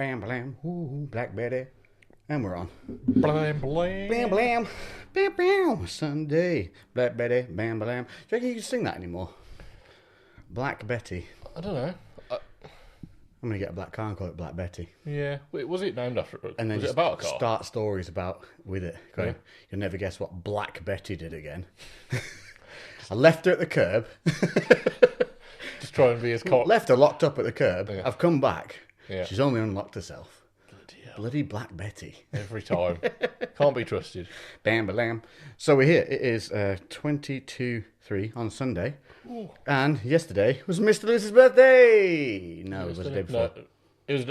Bam, blam. Ooh, Black Betty. And we're on. Blam, blam. Bam, blam. Bam, bam. Sunday. Black Betty. Bam, blam. Do you reckon you can sing that anymore? Black Betty. I don't know. I'm going to get a black car and call it Black Betty. Yeah. Wait, was it named after? And then was it about a car? Start stories about with it. Going, Yeah. You'll never guess what Black Betty did again. I left her at the curb. Just try and be as Left her locked up at the curb. Yeah. I've come back. Yeah. She's only unlocked herself. Bloody hell. Bloody Black Betty. Every time. Can't be trusted. Bam, ba-lam. So we're here. It is 22-3 on Sunday. Ooh. And yesterday was Mr. Lewis's birthday. No, it was the day before. No, it was.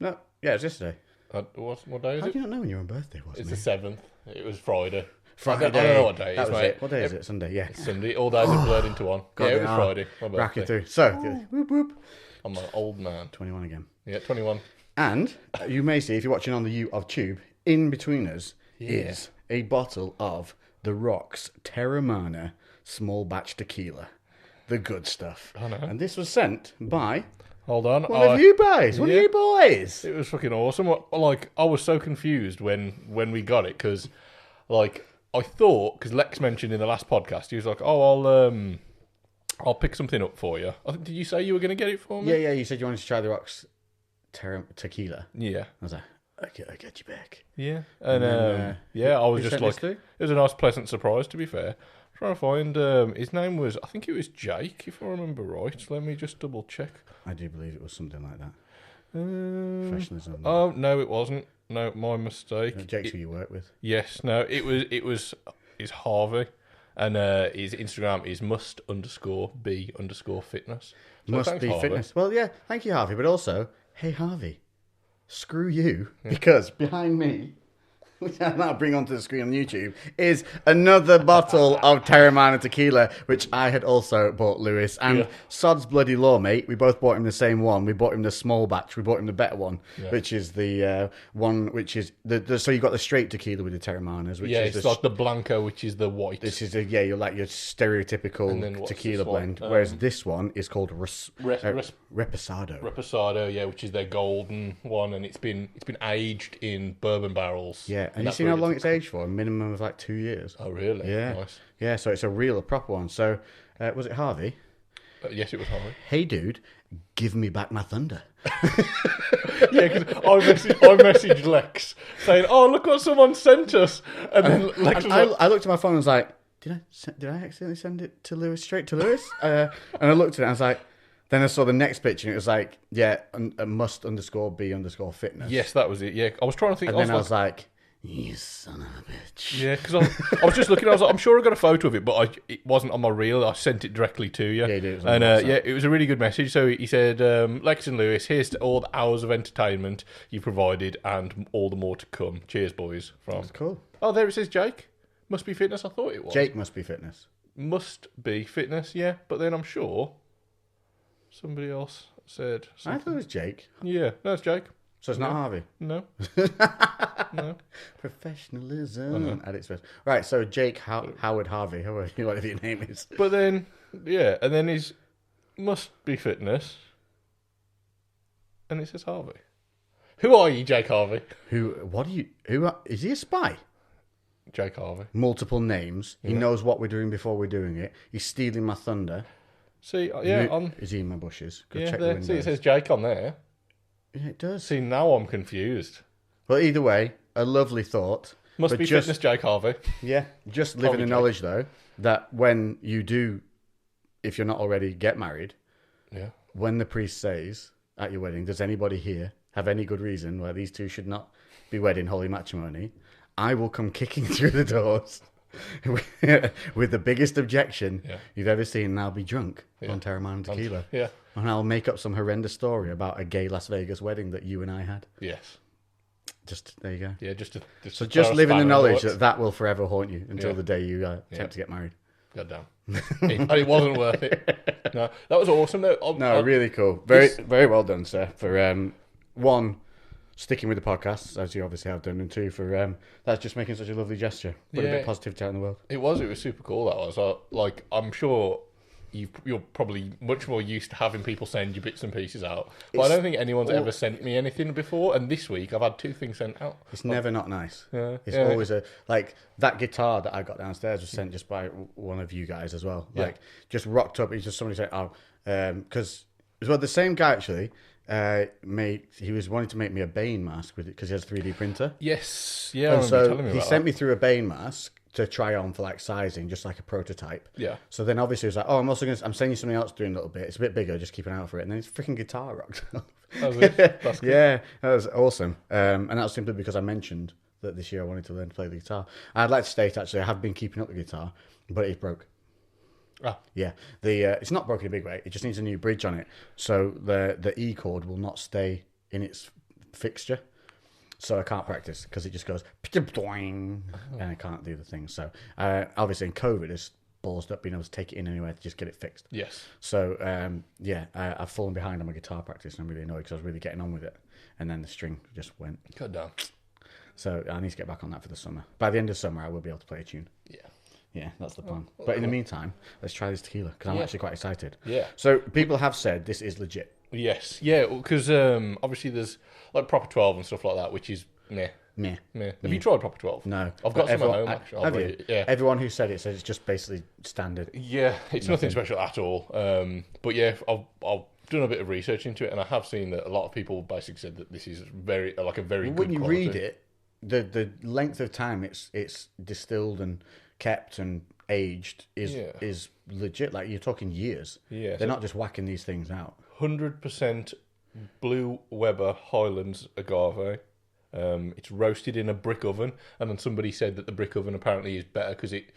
No, yeah, it was yesterday. What day is How it? do you not know when your own birthday was? It's mate? the 7th. It was Friday. Friday. I don't know what day it That is, was mate. it. What day is it? Sunday, yeah. It's Sunday. All days are blurred into one. God, yeah, it they was are. Friday. My Racking birthday. through. So, whoop, whoop. I'm an old man. 21 again. Yeah, 21. And you may see, if you're watching on the U of Tube, in between us is a bottle of The Rock's TEREMANA small batch tequila. The good stuff. I know. And this was sent by Hold on. one of you boys. One of you boys. It was fucking awesome. I was so confused when we got it because, I thought, because Lex mentioned in the last podcast, he was like, "Oh, I'll pick something up for you." I think, did you say you were going to get it for me? Yeah. You said you wanted to try The Rock's tequila. Yeah. I was like, I get you back. Yeah. And then, I was who just sent like, this through? it was a nice, pleasant surprise. To be fair, trying to find his name was, I think it was Jake, if I remember right. Let me just double check. I do believe it was something like that. Professionalism. Professionalism. Oh no, it wasn't. No, my mistake. Jake's who you work with. Yes, no, it was is Harvey, and his Instagram is must_be_fitness. So Must thanks, be Harvey. fitness. Well, yeah, thank you, Harvey. But also, hey, Harvey, screw you, because behind me, which I'll bring onto the screen on YouTube, is another bottle of TEREMANA tequila, which I had also bought Lewis. And Yeah. Sod's bloody law, mate. We both bought him the same one. We bought him the small batch. We bought him the better one, which is the one which is the so you got the straight tequila with the TEREMANAs, which Yeah, is it's the like the Blanco, which is the white. This is you're like your stereotypical And then what's tequila this one? blend, whereas this one is called Reposado. Reposado, yeah, which is their golden one, and it's been aged in bourbon barrels. Yeah, and you that's seen how really long it's aged for? A minimum of like 2 years. Oh, really? Yeah, Nice. yeah. So it's a real, proper one. So was it Harvey? Yes, it was Harvey. Hey, dude, give me back my thunder. Yeah, because I messaged Lex saying, "Oh, look what someone sent us," and then Lex was like, I looked at my phone and was like, did I accidentally send it to Lewis, straight to Lewis? And I looked at it and I was like, then I saw the next picture and it was like, yeah, must_be_fitness. "Yes, that was it." Yeah, I was trying to think. And then I was like, you son of a bitch. Yeah, because I was just looking. I was like, I'm sure I got a photo of it, but it wasn't on my reel. I sent it directly to you. Yeah, you did. It was on And WhatsApp. yeah, it was a really good message. So he said, Lex and Lewis, here's to all the hours of entertainment you provided and all the more to come. Cheers, boys. From That's cool. Oh, there it says Jake. Must be fitness. I thought it was. Jake must be fitness. Must be fitness, yeah. But then I'm sure somebody else said I something. thought it was Jake. Yeah, no, it's Jake. So it's not Harvey. No. No. Professionalism at its best. Right, so Jake Howard Harvey, whatever your name is. But then, yeah, and then his must be fitness, and it says Harvey. Who are you, Jake Harvey? Is he a spy? Jake Harvey. Multiple names. He knows what we're doing before we're doing it. He's stealing my thunder. See, yeah, Is he in my bushes? Go yeah, check the there. windows. See, it says Jake on there. Yeah, it does. See, now I'm confused. But either way, a lovely thought. Must But be just, fitness, Jake Harvey. Yeah, just live in the Jake. knowledge, though, that when you do, if you're not already, get married, Yeah. when the priest says at your wedding, does anybody here have any good reason why these two should not be wed in holy matrimony? I will come kicking through the doors with the biggest objection you've ever seen, and I'll be drunk on TEREMANA tequila. Yeah. And I'll make up some horrendous story about a gay Las Vegas wedding that you and I had. Yes. Just, there you go. Yeah, just So to just throw a live in the spanner knowledge works. that will forever haunt you until Yeah. the day you attempt to get married. Goddamn. it wasn't worth it. No, that was awesome though. No, really cool. Very well done, sir. For one, sticking with the podcast, as you obviously have done, and two, for that's just making such a lovely gesture. Put a bit of positivity out in the world. It was super cool. That was like, I'm sure you're probably much more used to having people send you bits and pieces out. But I don't think anyone's ever sent me anything before. And this week I've had 2 things sent out. It's never not nice. Yeah, it's always that guitar that I got downstairs was sent just by one of you guys as well. Yeah. Like just rocked up. He's just somebody said, because as well the same guy actually. He was wanting to make me a Bane mask with it because he has a 3D printer. Yes, yeah. And so telling me he about sent me through a Bane mask to try on for like sizing, just like a prototype. Yeah. So then obviously he was like, "Oh, I'm sending you something else doing a little bit. It's a bit bigger. Just keep an eye out for it." And then his freaking guitar rocked up. That's good. Yeah, that was awesome. And that was simply because I mentioned that this year I wanted to learn to play the guitar. I'd like to state actually I have been keeping up the guitar, but it broke. Ah. Yeah, it's not broken in a big way. It just needs a new bridge on it, so the E chord will not stay in its fixture. So I can't practice because it just goes and I can't do the thing. So obviously in COVID, it's ballsed up being able to take it in anywhere to just get it fixed. Yes. So I've fallen behind on my guitar practice, and I'm really annoyed because I was really getting on with it, and then the string just went. God damn. So I need to get back on that for the summer. By the end of summer, I will be able to play a tune. Yeah. Yeah, that's the plan. But in the meantime, let's try this tequila because I'm actually quite excited. Yeah. So people have said this is legit. Yes. Yeah, because obviously there's like Proper 12 and stuff like that, which is meh. Meh. Have you tried Proper 12? No. I've got But some at home, actually. Have you? Yeah. Everyone who said it says it's just basically standard. Yeah, it's nothing special at all. But yeah, I've done a bit of research into it, and I have seen that a lot of people basically said that this is a very good When you quality. read it, the length of time it's distilled and kept and aged is legit. Like you're talking years. Yeah, They're not just whacking these things out. 100% Blue Weber Highlands agave. It's roasted in a brick oven, and then somebody said that the brick oven apparently is better because it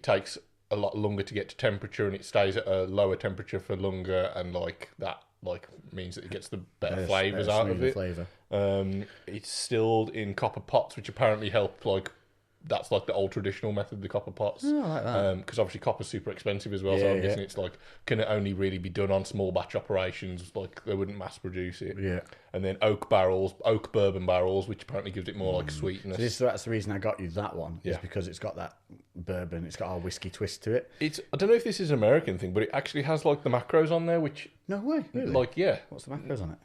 takes a lot longer to get to temperature, and it stays at a lower temperature for longer, and that means that it gets the better flavours out of it. Flavour. It's stilled in copper pots, which apparently help that's like the old traditional method, the copper pots. Oh, I like that. Because obviously copper's super expensive as well, so I'm guessing it's can it only really be done on small batch operations, like they wouldn't mass produce it. Yeah. And then oak bourbon barrels, which apparently gives it more sweetness. So that's the reason I got you that one, is because it's got that bourbon, it's got a whiskey twist to it. I don't know if this is an American thing, but it actually has the macros on there, which No way, really? What's the macros on it?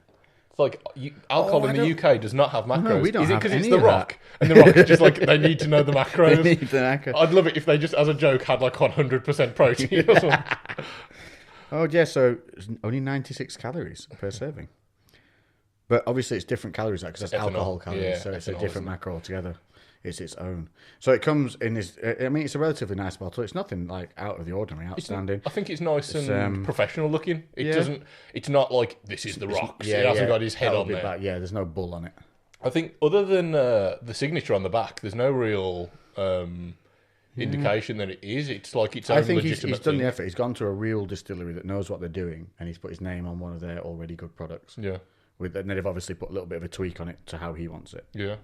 It's alcohol in the UK does not have macros. No, we don't is it have because it's any The of Rock? And The Rock is just they need to know the macros. They need the macros. I'd love it if they just, as a joke, had 100% protein or something. Oh, yeah, so it's only 96 calories per serving. But obviously it's different calories, because that's alcohol calories, so it's a different macro altogether. It's its own. So it comes in this, it's a relatively nice bottle. It's nothing out of the ordinary, outstanding. I think it's nice and professional looking. It's not like, this is The Rock's. It hasn't got his head on there. Yeah, there's no bull on it. I think other than the signature on the back, there's no real indication that it is. It's like its own legitimate I think he's done thing. the effort. He's gone to a real distillery that knows what they're doing, and he's put his name on one of their already good products. Yeah. And they've obviously put a little bit of a tweak on it to how he wants it. Yeah.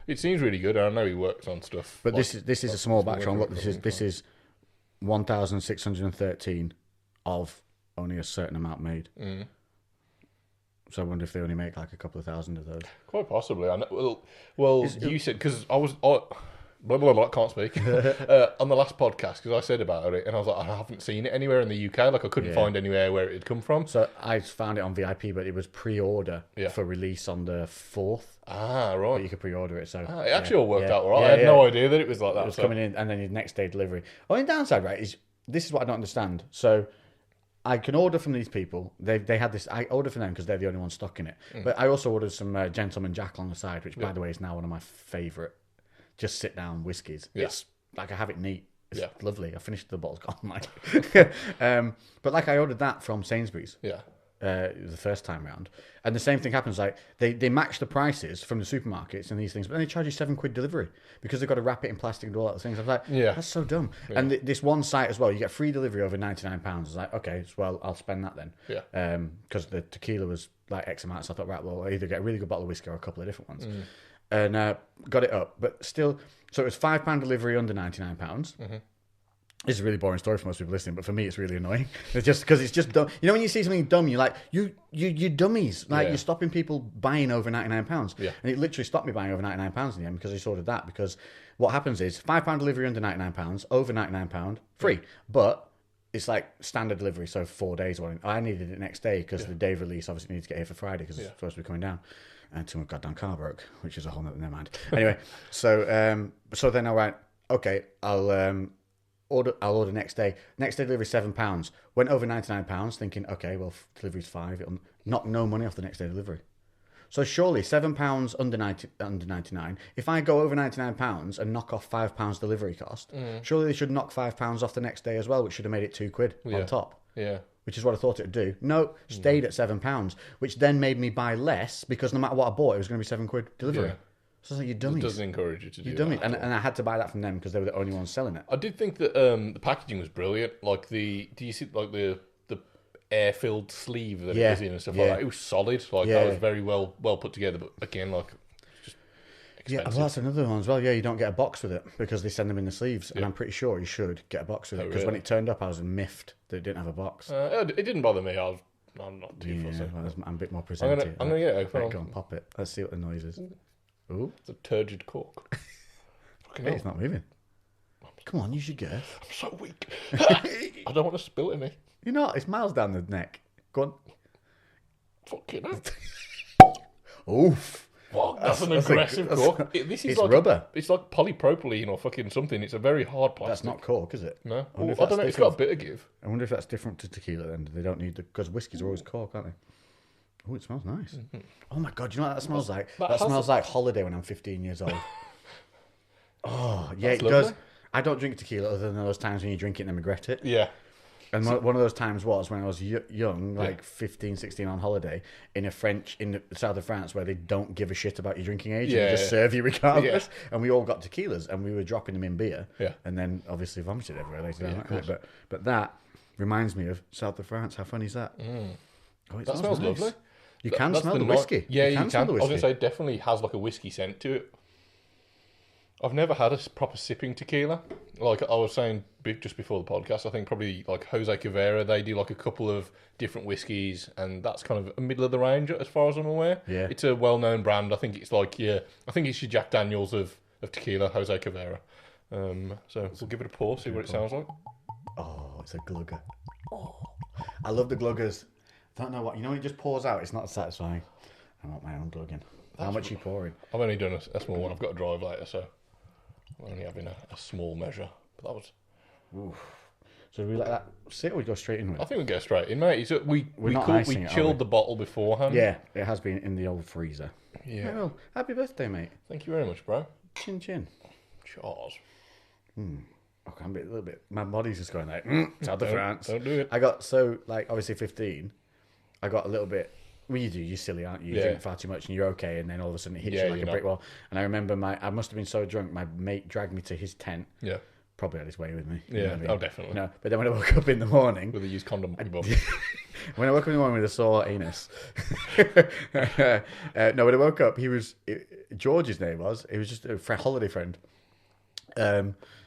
It seems really good. I know he works on stuff. But this is a small batch run. Look, this is 1,613 of only a certain amount made. Mm. So I wonder if they only make a couple of thousand of those. Quite possibly. I know, well, you said, because I was... blah, blah, blah, can't speak. On the last podcast, because I said about it, and I was like, I haven't seen it anywhere in the UK. I couldn't find anywhere where it had come from. So I found it on VIP, but it was pre-order for release on the 4th. Ah, right. But you could pre-order it. So it actually all worked out all right. Yeah, I had no idea that it was like that. It was coming in, and then your next day delivery. Only downside, right, is this is what I don't understand. So I can order from these people. They had this. I ordered from them because they're the only ones stocking it. But I also ordered some Gentleman Jack on the side, which, by the way, is now one of my favourite just sit down whiskies. Yeah. It's I have it neat. It's lovely. I finished the bottle's gone. But I ordered that from Sainsbury's. Yeah. The first time round, and the same thing happens. They match the prices from the supermarkets and these things, but then they charge you £7 delivery because they've got to wrap it in plastic and do all that things. I was like, that's so dumb. Yeah. And this one site as well, you get free delivery over £99. I was like, okay, well, I'll spend that then. Yeah. Because the tequila was X amount, so I thought, right, well, I'll either get a really good bottle of whiskey or a couple of different ones. And got it up, but still, so it was £5 delivery under £99. Mm-hmm. It's a really boring story for most people listening, but for me, it's really annoying. It's just because it's just dumb. You know, when you see something dumb, you're like, you dummies. You're stopping people buying over £99. Yeah. And it literally stopped me buying over £99 in the end because I just ordered that. Because what happens is £5 delivery under £99, over £99, free. But it's like standard delivery, so 4 days. I needed it next day because the day of release obviously needed to get here for Friday because it's supposed to be coming down. Until my goddamn car broke, which is a whole nother, never mind. Anyway, so then I went, okay, I'll order next day. Next day delivery £7. Went over £99, thinking, okay, well delivery's £5. It'll knock no money off the next day delivery. So surely £7 under 99. If I go over £99 and knock off £5 delivery cost, surely they should knock £5 off the next day as well, which should have made it £2 on top. Yeah. Which is what I thought it would do. No, stayed at £7, which then made me buy less because no matter what I bought, it was going to be £7 delivery. Yeah. So I was like, you dummies. It doesn't encourage you to do You that. dummies. And I had to buy that from them because they were the only ones selling it. I did think that the packaging was brilliant. Like do you see like the air-filled sleeve that it was in and stuff like that? It was solid. Like that was very well put together. But again, like just expensive. Yeah, well, that's another one as well. Yeah, you don't get a box with it because they send them in the sleeves. And I'm pretty sure you should get a box with it because when it turned up, I was miffed that it didn't have a box. It didn't bother me. I'm not too fussy. Well, I'm a bit more presented. I'm gonna get it open. Go and pop it. Let's see what the noise is. Ooh, it's a turgid cork. Hey, it's not moving. Come on, use your girth. I'm so weak. I don't want to spill it in me. You're not. It's miles down the neck. Go on. Fucking hell. Oof. What? That's an aggressive cork. This is it's like rubber. It's like polypropylene or fucking something. It's a very hard plastic. That's not cork, is it? No. I I don't know. It's got a bit of give. I wonder if that's different to tequila then. They don't need because whiskies are always cork, aren't they? Oh, it smells nice. Mm-hmm. Oh my god, do you know what that smells like? That smells like holiday when I'm 15 years old. Oh, yeah, it does. I don't drink tequila other than those times when you drink it and then regret it. Yeah. And one of those times was when I was young, like 15, 16 on holiday in the south of France where they don't give a shit about your drinking age. They just serve you regardless. Yeah. And we all got tequilas and we were dropping them in beer. Yeah. And then obviously vomited everywhere later down that night. But that reminds me of south of France. How funny is that? Oh, that smells nice. Lovely. You can smell the whiskey. Yeah, you can. Smell the whiskey. I was going to say, it definitely has like a whiskey scent to it. I've never had a proper sipping tequila. Like I was saying just before the podcast, I think probably like Jose Caveira, they do like a couple of different whiskies, and that's kind of a middle of the range as far as I'm aware. Yeah. It's a well-known brand. I think it's like, I think it's your Jack Daniels of tequila, Jose Caveira. So we'll give it a pour, see what it sounds like. Oh, it's a glugger. Oh, I love the gluggers. I don't know what, when it just pours out, it's not satisfying. I want my own glugging. How much are you pouring? I've only done a small one. I've got to drive later, so I'm only having a small measure. But that was... Oof. So do we let that sit or we go straight in with it? I think we go straight in, mate. We it, chilled the bottle beforehand. Yeah, it has been in the old freezer. Yeah. Well, happy birthday, mate. Thank you very much, bro. Chin chin. Cheers. Okay, I'm a little bit... My body's just going like, South of France. Don't do it. I got obviously 15. I got a little bit... Well, you do. You're silly, aren't you? You drink far too much and you're okay, and then all of a sudden it hits you like a brick wall. And I remember I must have been so drunk, my mate dragged me to his tent. Yeah. Probably had his way with me. Yeah, oh, definitely. No, but then when I woke up in the morning... With a used condom. When I woke up in the morning with a sore anus... when I woke up, George's name was... He was just a holiday friend.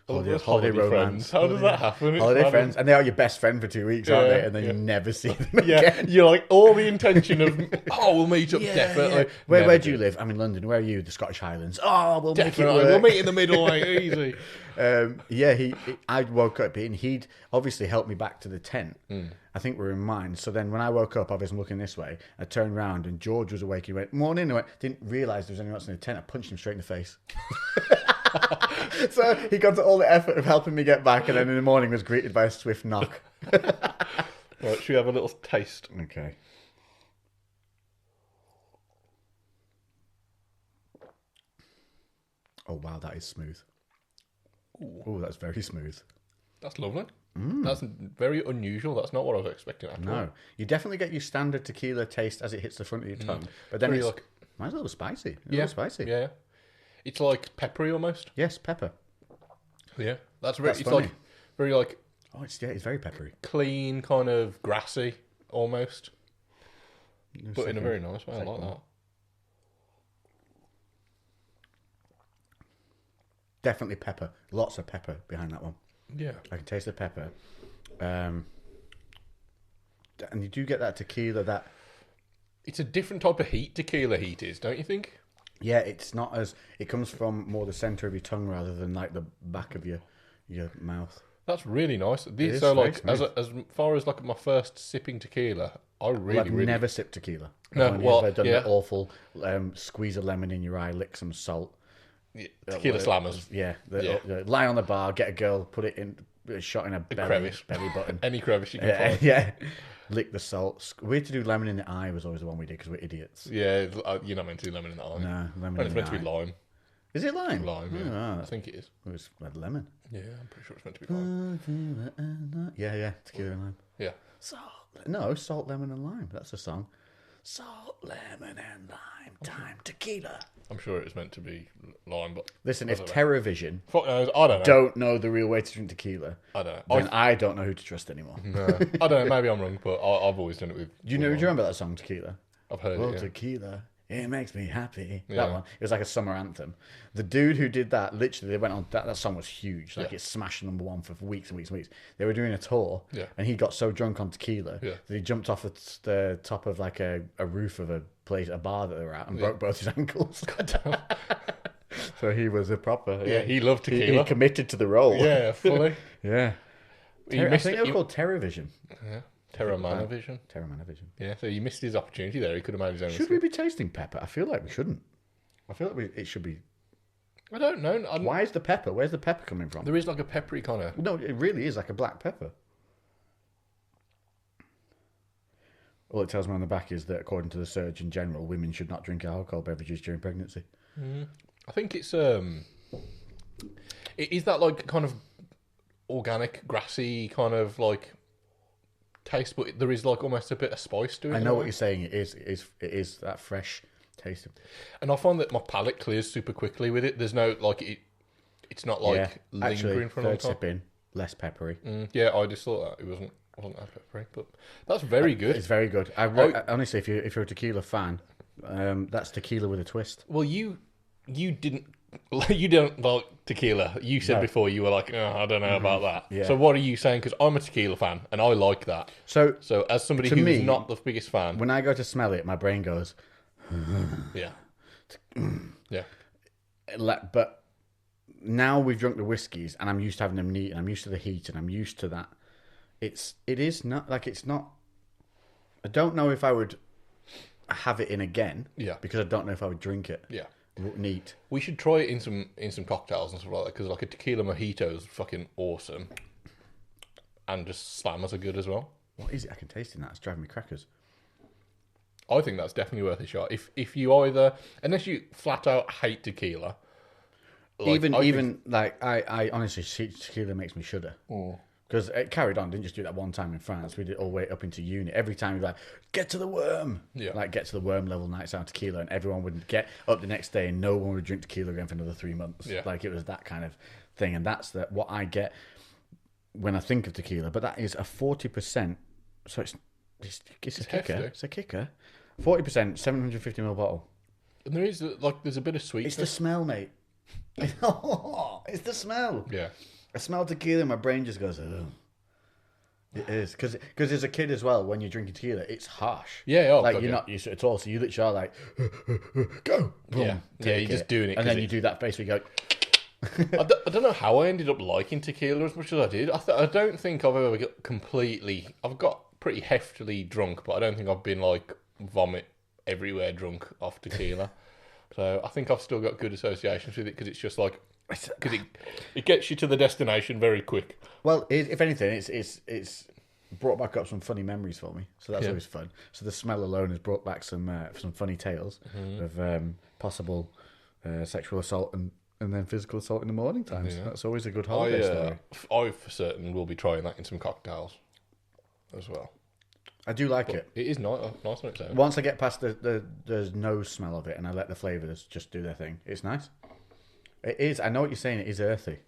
Holiday romance. Friends. How does that happen? Holiday friends, and they are your best friend for 2 weeks, aren't they? And then you never see them again. You're like all the intention of, we'll meet up definitely. Yeah. Where do you live? I'm in London. Where are you? The Scottish Highlands. Oh, we'll definitely. Make it work. We'll meet in the middle, like easy. I woke up and he'd obviously helped me back to the tent. I think we were in mine. So then when I woke up, I was looking this way. I turned around and George was awake. He went, morning. I didn't realise there was anyone else in the tent. I punched him straight in the face. So he got to all the effort of helping me get back, and then in the morning was greeted by a swift knock. Right, should we have a little taste? Okay. Oh wow, that is smooth. Oh, that's very smooth. That's lovely. That's very unusual. That's not what I was expecting at all. No, you definitely get your standard tequila taste as it hits the front of your tongue, but then it's mine's a little spicy. A little spicy. Yeah. It's like peppery almost. Yes, pepper. Yeah, that's very. It's funny. like very like. Oh, it's very peppery. Clean, kind of grassy, almost. But in a very nice way. I like that. Definitely pepper. Lots of pepper behind that one. Yeah, I can taste the pepper. And you do get that tequila that. It's a different type of heat tequila heat is, don't you think? Yeah, it's not as... It comes from more the centre of your tongue rather than like the back of your mouth. That's really nice. is So, very like, as smooth. as far as like my first sipping tequila, I really, I've really never sipped tequila. No, I've only well, ever done yeah. the awful squeeze a lemon in your eye, lick some salt. Yeah, tequila slammers. Yeah, Yeah. lie on the bar, get a girl, put it in a shot in a crevice. belly button. Any crevice you can find. Yeah, lick the salt. We had to do lemon in the eye was always the one we did because we're idiots. Yeah, you're not meant to do lemon in the eye. No, lemon And in it's the meant eye. to be lime. Is it lime? Lime, Oh, yeah. right. I think it is. It was lemon. Yeah, I'm pretty sure it's meant to be lime. Yeah, tequila and lime. Yeah. Salt, lemon, and lime. That's a song. Salt, lemon, and lime. Time, tequila. I'm sure it was meant to be lime, but Listen, if don't know. TerraVision fuck knows. I don't know. don't know the real way to drink tequila, I don't know. then I don't know who to trust anymore. No, I don't know. Maybe I'm wrong, but I've always done it with. Do you remember that song, Tequila? I've heard Well, it. Yeah. tequila, it makes me happy. Yeah. That one. It was like a summer anthem. The dude who did that, literally, they went on. That song was huge. Like, Yeah. it smashed #1 for weeks and weeks and weeks. They were doing a tour, Yeah. and he got so drunk on tequila Yeah. that he jumped off the top of like a roof of a bar that they were at and broke both his ankles. So he was a proper. Yeah, he loved He tequila. committed to the role. Yeah, fully. Yeah. He I missed think it. they were called TerraVision. Yeah. TEREMANA vision. TerraMana Vision. Yeah, so he missed his opportunity there. He could have made his own. Should we be tasting pepper? I feel like we shouldn't. I feel like it should be. I don't know. Why is the pepper? Where's the pepper coming from? There is like a peppery kind of. No, it really is like a black pepper. All it tells me on the back is that according to the Surgeon General, women should not drink alcohol beverages during pregnancy. I think it's it is that like kind of organic, grassy kind of like taste, but there is like almost a bit of spice to it. I in know a what way. you're saying. It is that fresh taste. And I find that my palate clears super quickly with it. There's no like it's not like lingering actually, for a long third time. sip in, less peppery. Yeah, I just thought that it wasn't that peppery, but that's very good. It's very good. Honestly, if you're a tequila fan, that's tequila with a twist. Well, you didn't you don't like tequila. You said before you were like, oh, I don't know about that. Yeah. So what are you saying? Because I'm a tequila fan and I like that. So So as somebody To who's me, not the biggest fan, when I go to smell it, my brain goes, yeah, yeah, but now we've drunk the whiskies and I'm used to having them neat and I'm used to the heat and I'm used to that. It is not like it's not. I don't know if I would have it in again. Yeah. Because I don't know if I would drink it yeah. neat. We should try it in some cocktails and stuff like that because like a tequila mojito is fucking awesome, and just slammers are good as well. What is it? I can taste in that. It's driving me crackers. I think that's definitely worth a shot. If you either, unless you flat out hate tequila, like, I honestly, tequila makes me shudder. Because it carried on, didn't just do that one time in France. We did it all the way up into uni. Every time we were like, get to the worm. Yeah. Like, get to the worm level nights out tequila. And everyone would get up the next day and no one would drink tequila again for another 3 months. Yeah. Like, it was that kind of thing. And that's what I get when I think of tequila. But that is a 40%. So it's a kicker. hefty. It's a kicker. 40%, 750ml bottle. and there is like there's a bit of sweetness. It's the smell, mate. It's the smell. Yeah. I smell tequila and my brain just goes, oh. It is. Because as a kid as well, when you're drinking tequila, it's harsh. Yeah, oh, like, God, you're yeah. not used to it at all. So you literally are like, go. Boom, Yeah. Yeah, take you're just doing it And 'cause then you do that face where you go, I don't know how I ended up liking tequila as much as I did. I don't think I've ever got completely... I've got pretty heftily drunk, but I don't think I've been like vomit everywhere drunk off tequila. So I think I've still got good associations with it because it's just like... Because it gets you to the destination very quick. well, if anything, it's brought back up some funny memories for me. So that's always fun. So the smell alone has brought back some funny tales of possible sexual assault and then physical assault in the morning times. Yeah. That's always a good holiday story. I for certain will be trying that in some cocktails as well. I do like it. It is nice on its own. Once I get past the nose smell of it and I let the flavours just do their thing, it's nice. It is. I know what you're saying. It is earthy.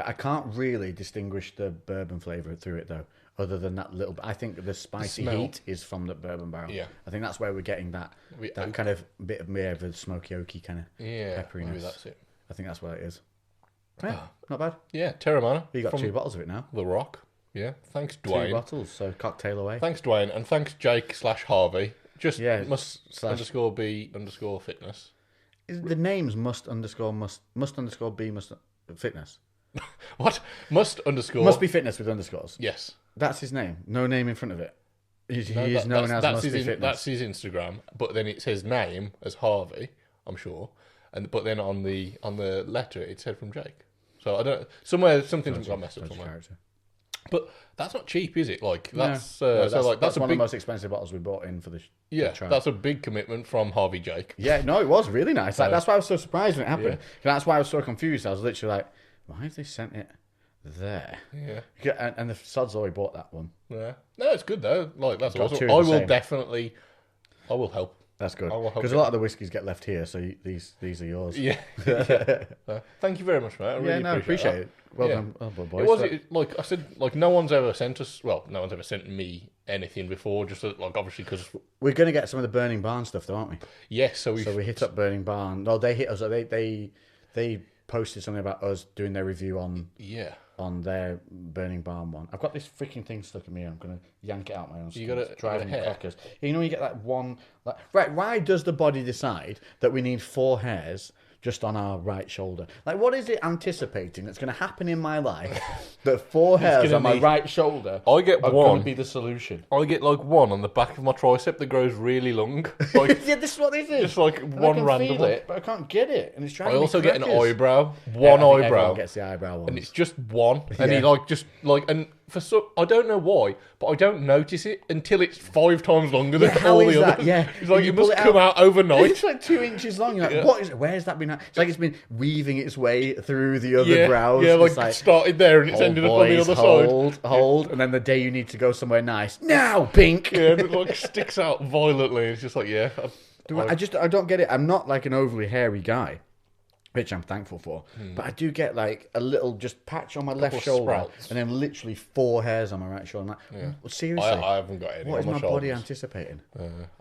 I can't really distinguish the bourbon flavour through it though, other than that little bit. I think the spicy smell. heat is from the bourbon barrel. Yeah. I think that's where we're getting that Oak. kind of bit of more of a smoky oaky kind of Yeah, pepperiness. maybe that's it. I think that's what it is. Yeah, not bad. Yeah, Teremana. You got from 2 bottles of it now. The Rock. Yeah, thanks 2 Dwayne. bottles, so cocktail away. Thanks Dwayne, and thanks Jake/Harvey. Just Yeah, must slash- underscore B underscore fitness. The names must underscore B must fitness. What? Must_. Must be fitness with underscores. Yes. That's his name. No name in front of it. He No, is known as Must Be Fitness. That's his Instagram, but then it says name as Harvey, I'm sure, but then on the letter it said from Jake. So I don't something's got messed up somewhere. Character. But that's not cheap, is it? Like that's No, that's a one big, of the most expensive bottles we bought in for the trial. That's a big commitment from Harvey Jake. Yeah, no, it was really nice. Like, that's why I was so surprised when it happened. That's why I was so confused. I was literally like, why have they sent it there? Yeah. And the sods already bought that one. Yeah. No, it's good though. Like that's Got awesome. two of the same. I will help. That's good. I will help Because a lot of the whiskies get left here, so these are yours. Yeah. Thank you very much, mate. I really appreciate it. Well done, boys. It was like I said, like no one's ever sent us. Well, no one's ever sent me anything before. Just like obviously because we're going to get some of the Burning Barn stuff, though, aren't we? Yes. So we hit up Burning Barn. No, they hit us. They posted something about us doing their review on their Burning Barn one. I've got this freaking thing stuck in me. I'm going to yank it out my own. You got it. Driving me crackers. You know, you get that one. Like, right? Why does the body decide that we need 4 hairs just on our right shoulder? Like, what is it anticipating that's going to happen in my life that 4 hairs on my right shoulder I get are one. going to be the solution? I get like one on the back of my tricep that grows really long. Like, Yeah, this is what this is. just like And one I can random feel one. it, but I can't get it, and it's I driving me also get an crackers. eyebrow. Yeah, One I think eyebrow. everyone gets the eyebrow one. And it's just one, and Yeah. he like just like, and for so I don't know why, but I don't notice it until it's 5 times longer than how all is the that? others. Yeah. It's like You it pull must it come out overnight. It's like 2 inches long. You're like, what is it? Where's that been? It's like it's been weaving its way through the other brows. yeah, It's like, started there and it's ended up on the other side. Hold, and then the day you need to go somewhere nice, now, pink. Yeah, and it like sticks out violently. It's just like I don't get it. I'm not like an overly hairy guy, which I'm thankful for. But I do get like a little just patch on my left of shoulder, sprouts. and then literally 4 hairs on my right shoulder. I'm like, well, seriously, I haven't got any what on is my my shoulders. body anticipating?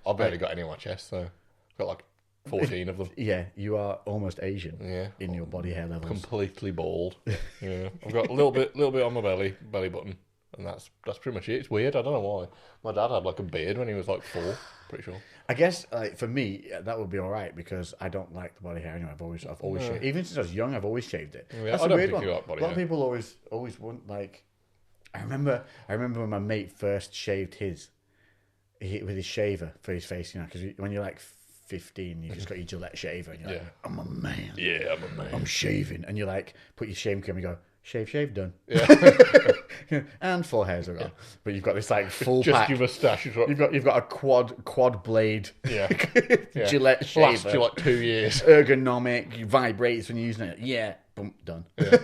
I've barely got any on my chest, so I've got like 14 of them. Yeah, you are almost Asian. Yeah. In your body hair levels. Completely bald. Yeah, I've got a little bit on my belly button, and that's pretty much it. It's weird. I don't know why. My dad had like a beard when he was like 4. Pretty sure. I guess like for me that would be all right because I don't like the body hair anyway. I've always shaved. Even since I was young, I've always shaved it. Yeah, That's I a don't weird think one. you like body A lot of hair. people always want like. I remember when my mate first shaved his, with his shaver for his face. You know, because when you're like 15, you just got your Gillette shaver, and you're like, I'm a man. Yeah, I'm a man. I'm shaving, and you like put your shaving cream and you go. Shave, done. Yeah. And 4 hairs are gone. But you've got this like full Just pack. your moustache is what. You've got a quad blade. Yeah. Gillette shaver. Lasts you like 2 years. Ergonomic, vibrates when you're using it. Yeah, boom, done. Yeah.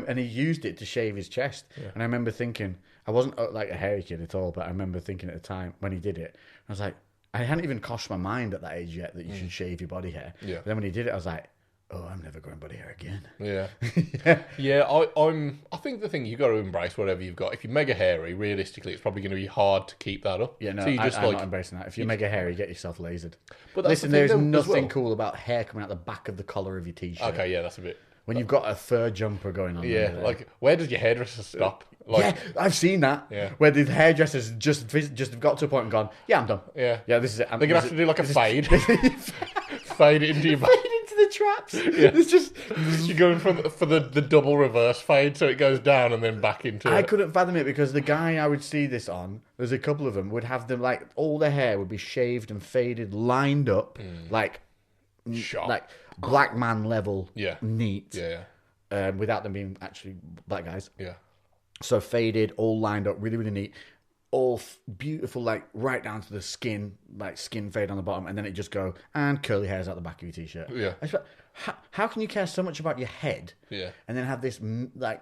And he used it to shave his chest. Yeah. And I remember thinking, I wasn't like a hairy kid at all, but I remember thinking at the time when he did it, I was like, I hadn't even crossed my mind at that age yet that you should shave your body hair. Yeah. But then when he did it, I was like, oh, I'm never growing body hair again. Yeah. I think the thing you got to embrace whatever you've got. If you're mega hairy, realistically, it's probably going to be hard to keep that up. Yeah, no, so you just I'm not embracing that. If you're mega hairy, get yourself lasered. But that's listen, the thing there's though, as nothing well. cool about hair coming out the back of the collar of your t-shirt. Okay, yeah, that's a bit. When you've got a fur jumper going on. Yeah, there. like where does your hairdresser stop? Like, yeah, I've seen that. Yeah. Where the hairdressers just got to a point and gone, yeah, I'm done. Yeah. Yeah, this is it. they're gonna have to do like a fade. Fade Fade it into your back. into the traps. Yeah. It's just. You're going for the double reverse fade, so it goes down and then back into I it. couldn't fathom it because the guy I would see this on, there's a couple of them, would have them like all their hair would be shaved and faded, lined up, like Sharp. like black man level, Yeah. neat, Yeah, without them being actually black guys. yeah. So faded, all lined up, really, really neat. All beautiful, like right down to the skin, like skin fade on the bottom, and then it just go, and curly hairs out the back of your t-shirt. Yeah. I just like, how can you care so much about your head Yeah. and then have this like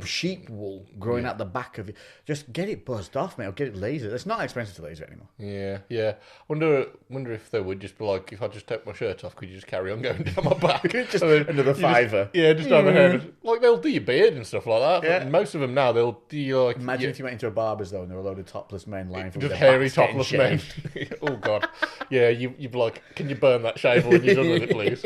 sheep wool growing out the back of it? Just get it buzzed off, mate, or get it lasered. It's not expensive to laser anymore. Yeah, yeah. Wonder if they would just be like, if I just take my shirt off, could you just carry on going down my back? Just And then another you fiver. Just have a hair. Like they'll do your beard and stuff like that. Yeah. But most of them now they'll do like Imagine if you went into a barber's though, and there were a load of topless men lying for just their hairy backs getting topless men. shaved. Oh god. Yeah, you'd be like, can you burn that shaver when you're done with it, please?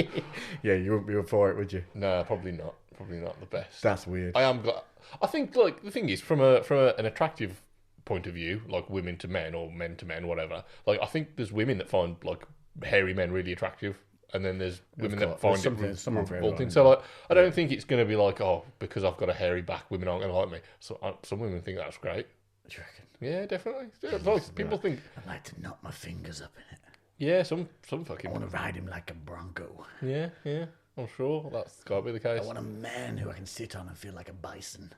Yeah, you wouldn't be up for it, would you? No, probably not. Probably not the best. That's weird. I am glad. I think like the thing is from an attractive point of view, like women to men or men to men, whatever. Like I think there's women that find like hairy men really attractive. and then there's women course. that find There's something- someone for revolting. everyone, So like, I don't think it's going to be like, oh, because I've got a hairy back, women aren't going to like me. So some women think that's great. Do you reckon? Yeah, definitely. Yeah, like, people think, I'd like to knock my fingers up in it. yeah, some I fucking, want to ride him like a bronco. yeah. I'm sure that's got to be the case. I want a man who I can sit on and feel like a bison.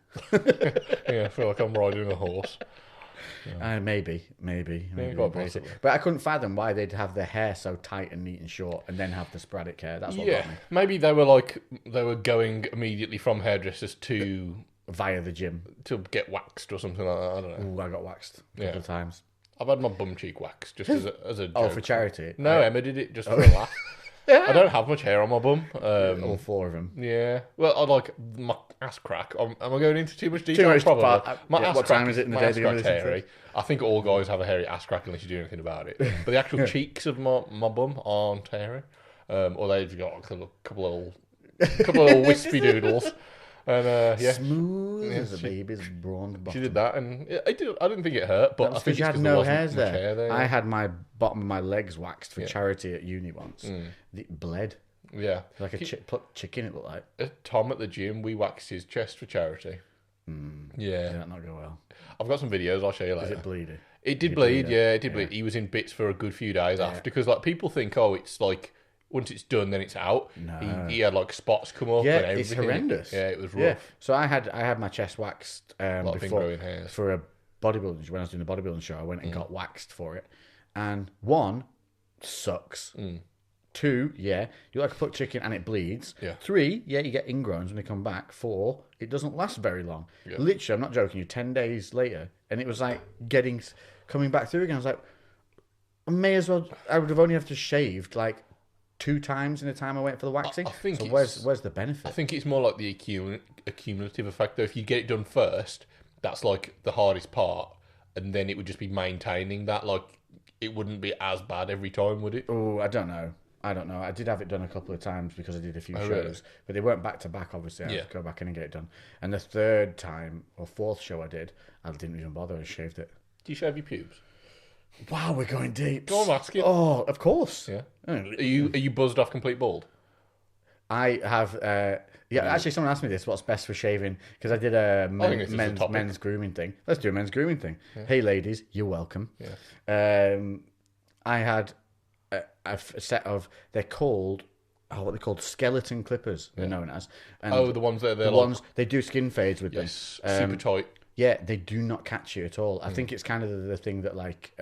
Yeah, I feel like I'm riding a horse. Maybe, quite possibly. But I couldn't fathom why they'd have their hair so tight and neat and short, and then have the sporadic hair. That's what Yeah, got me. maybe they were going immediately from hairdressers to Via the gym. get waxed or something like that. I don't know. Ooh, I got waxed a couple of times. I've had my bum cheek waxed just as a joke. Oh, for charity? No, Emma did it just for a laugh. I don't have much hair on my bum. All four of them. Yeah. Well, I like my ass crack. Am I going into too much detail? Too much, Probably. but, My yeah, ass what crack, time is it in the my day ass that you're crack's listening to hairy. I think all guys have a hairy ass crack unless you do anything about it. But the actual cheeks of my bum aren't hairy. Or they've got a couple of little wispy doodles. And yeah, Smooth as a baby's brawn bottom. she did that, and I didn't think it hurt. But I think Because you it's had 'cause no wasn't hairs much there. hair there. I had my bottom of my legs waxed for charity at uni once. It bled. Yeah, Like a plucked chicken, it looked like. Tom at the gym, we waxed his chest for charity. Yeah, Did that not go well? I've got some videos. I'll show you later. Is it bleeding? It did bleed, yeah, it did bleed. He was in bits for a good few days after, because like people think, oh, it's like once it's done, then it's out. No. He had like spots come up. Yeah, and it's everything. horrendous. Yeah, it was rough. Yeah. So I had my chest waxed Lot of before ingrowing hairs. for a bodybuilding. When I was doing the bodybuilding show, I went and got waxed for it. And one, sucks. 2, yeah, you like a plucked chicken and it bleeds. Yeah. 3, yeah, you get ingrowns when they come back. 4, it doesn't last very long. Yeah. Literally, I'm not joking you, 10 days later, and it was like coming back through again. I was like, I may as well, I would have only have to shaved like 2 times in the time I went for the waxing. I think so it's- where's the benefit? I think it's more like the accumulative effect, though. If you get it done first, that's like the hardest part, and then it would just be maintaining that. Like, it wouldn't be as bad every time, would it? Oh, I don't know. I did have it done a couple of times because I did a few shows, really? but they weren't back to back. Obviously, I had to go back in and get it done. And the 3rd time or 4th show I did, I didn't even bother. I shaved it. Do you shave your pubes? Wow, we're going deep. Go on, ask it. Oh, of course. Yeah. Are you buzzed off complete bald? I have. Actually, someone asked me this. What's best for shaving? Because I did a think this is a topic. men's grooming thing. Let's do a men's grooming thing. Hey, ladies, you're welcome. Yeah. I had a set of. They're called. What they're called? Skeleton clippers. They're known as. And The ones that they're the like, ones they do skin fades with yes, them. super tight. Yeah, they do not catch you at all. I think it's kind of the thing that like,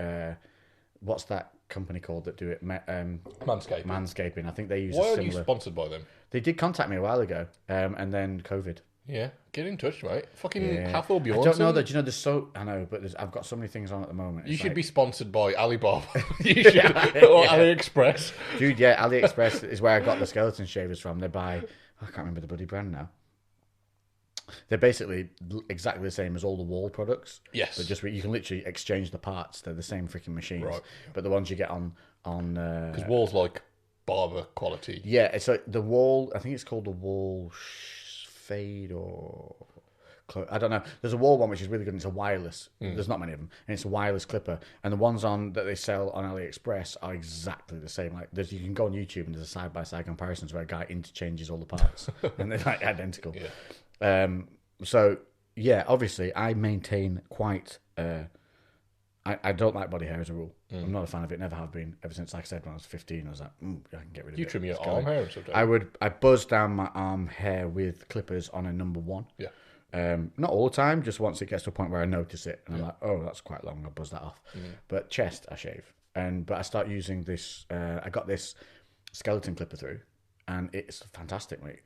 what's that company called that do it? Manscaping. Manscaping. I think they use Why a aren't you similar. sponsored by them? They did contact me a while ago, and then COVID. Yeah, get in touch, mate. Fucking Yeah. Hathor Bjornsson. I don't know that. You know, there's so I know, but I've got so many things on at the moment. You It's should like, be sponsored by Alibaba. You should, or AliExpress. dude. Yeah, AliExpress is where I got the skeleton shavers from. They buy. I can't remember the bloody brand now. They're basically exactly the same as all the wall products. Yes. But just you can literally exchange the parts. They're the same freaking machines. Right. But the ones you get on Because Wall's like barber quality. yeah, it's like the wall. I think it's called the wall fade or. I don't know. There's a wall one which is really good. And it's a wireless. There's not many of them, and it's a wireless clipper. And the ones on that they sell on AliExpress are exactly the same. Like you can go on YouTube and there's a side by side comparisons where a guy interchanges all the parts, and they're like identical. Yeah. So yeah, obviously I maintain quite. I don't like body hair as a rule. I'm not a fan of it. Never have been ever since. Like I said, when I was 15, I was like, I can get rid of You it. trim your It's arm going. hair and stuff. don't you? I buzz down my arm hair with clippers on a number 1. Yeah. Not all the time, just once it gets to a point where I notice it and I'm like, oh, that's quite long. I'll buzz that off. But chest, I shave. But I start using this. I got this skeleton clipper through, and it's fantastic, mate.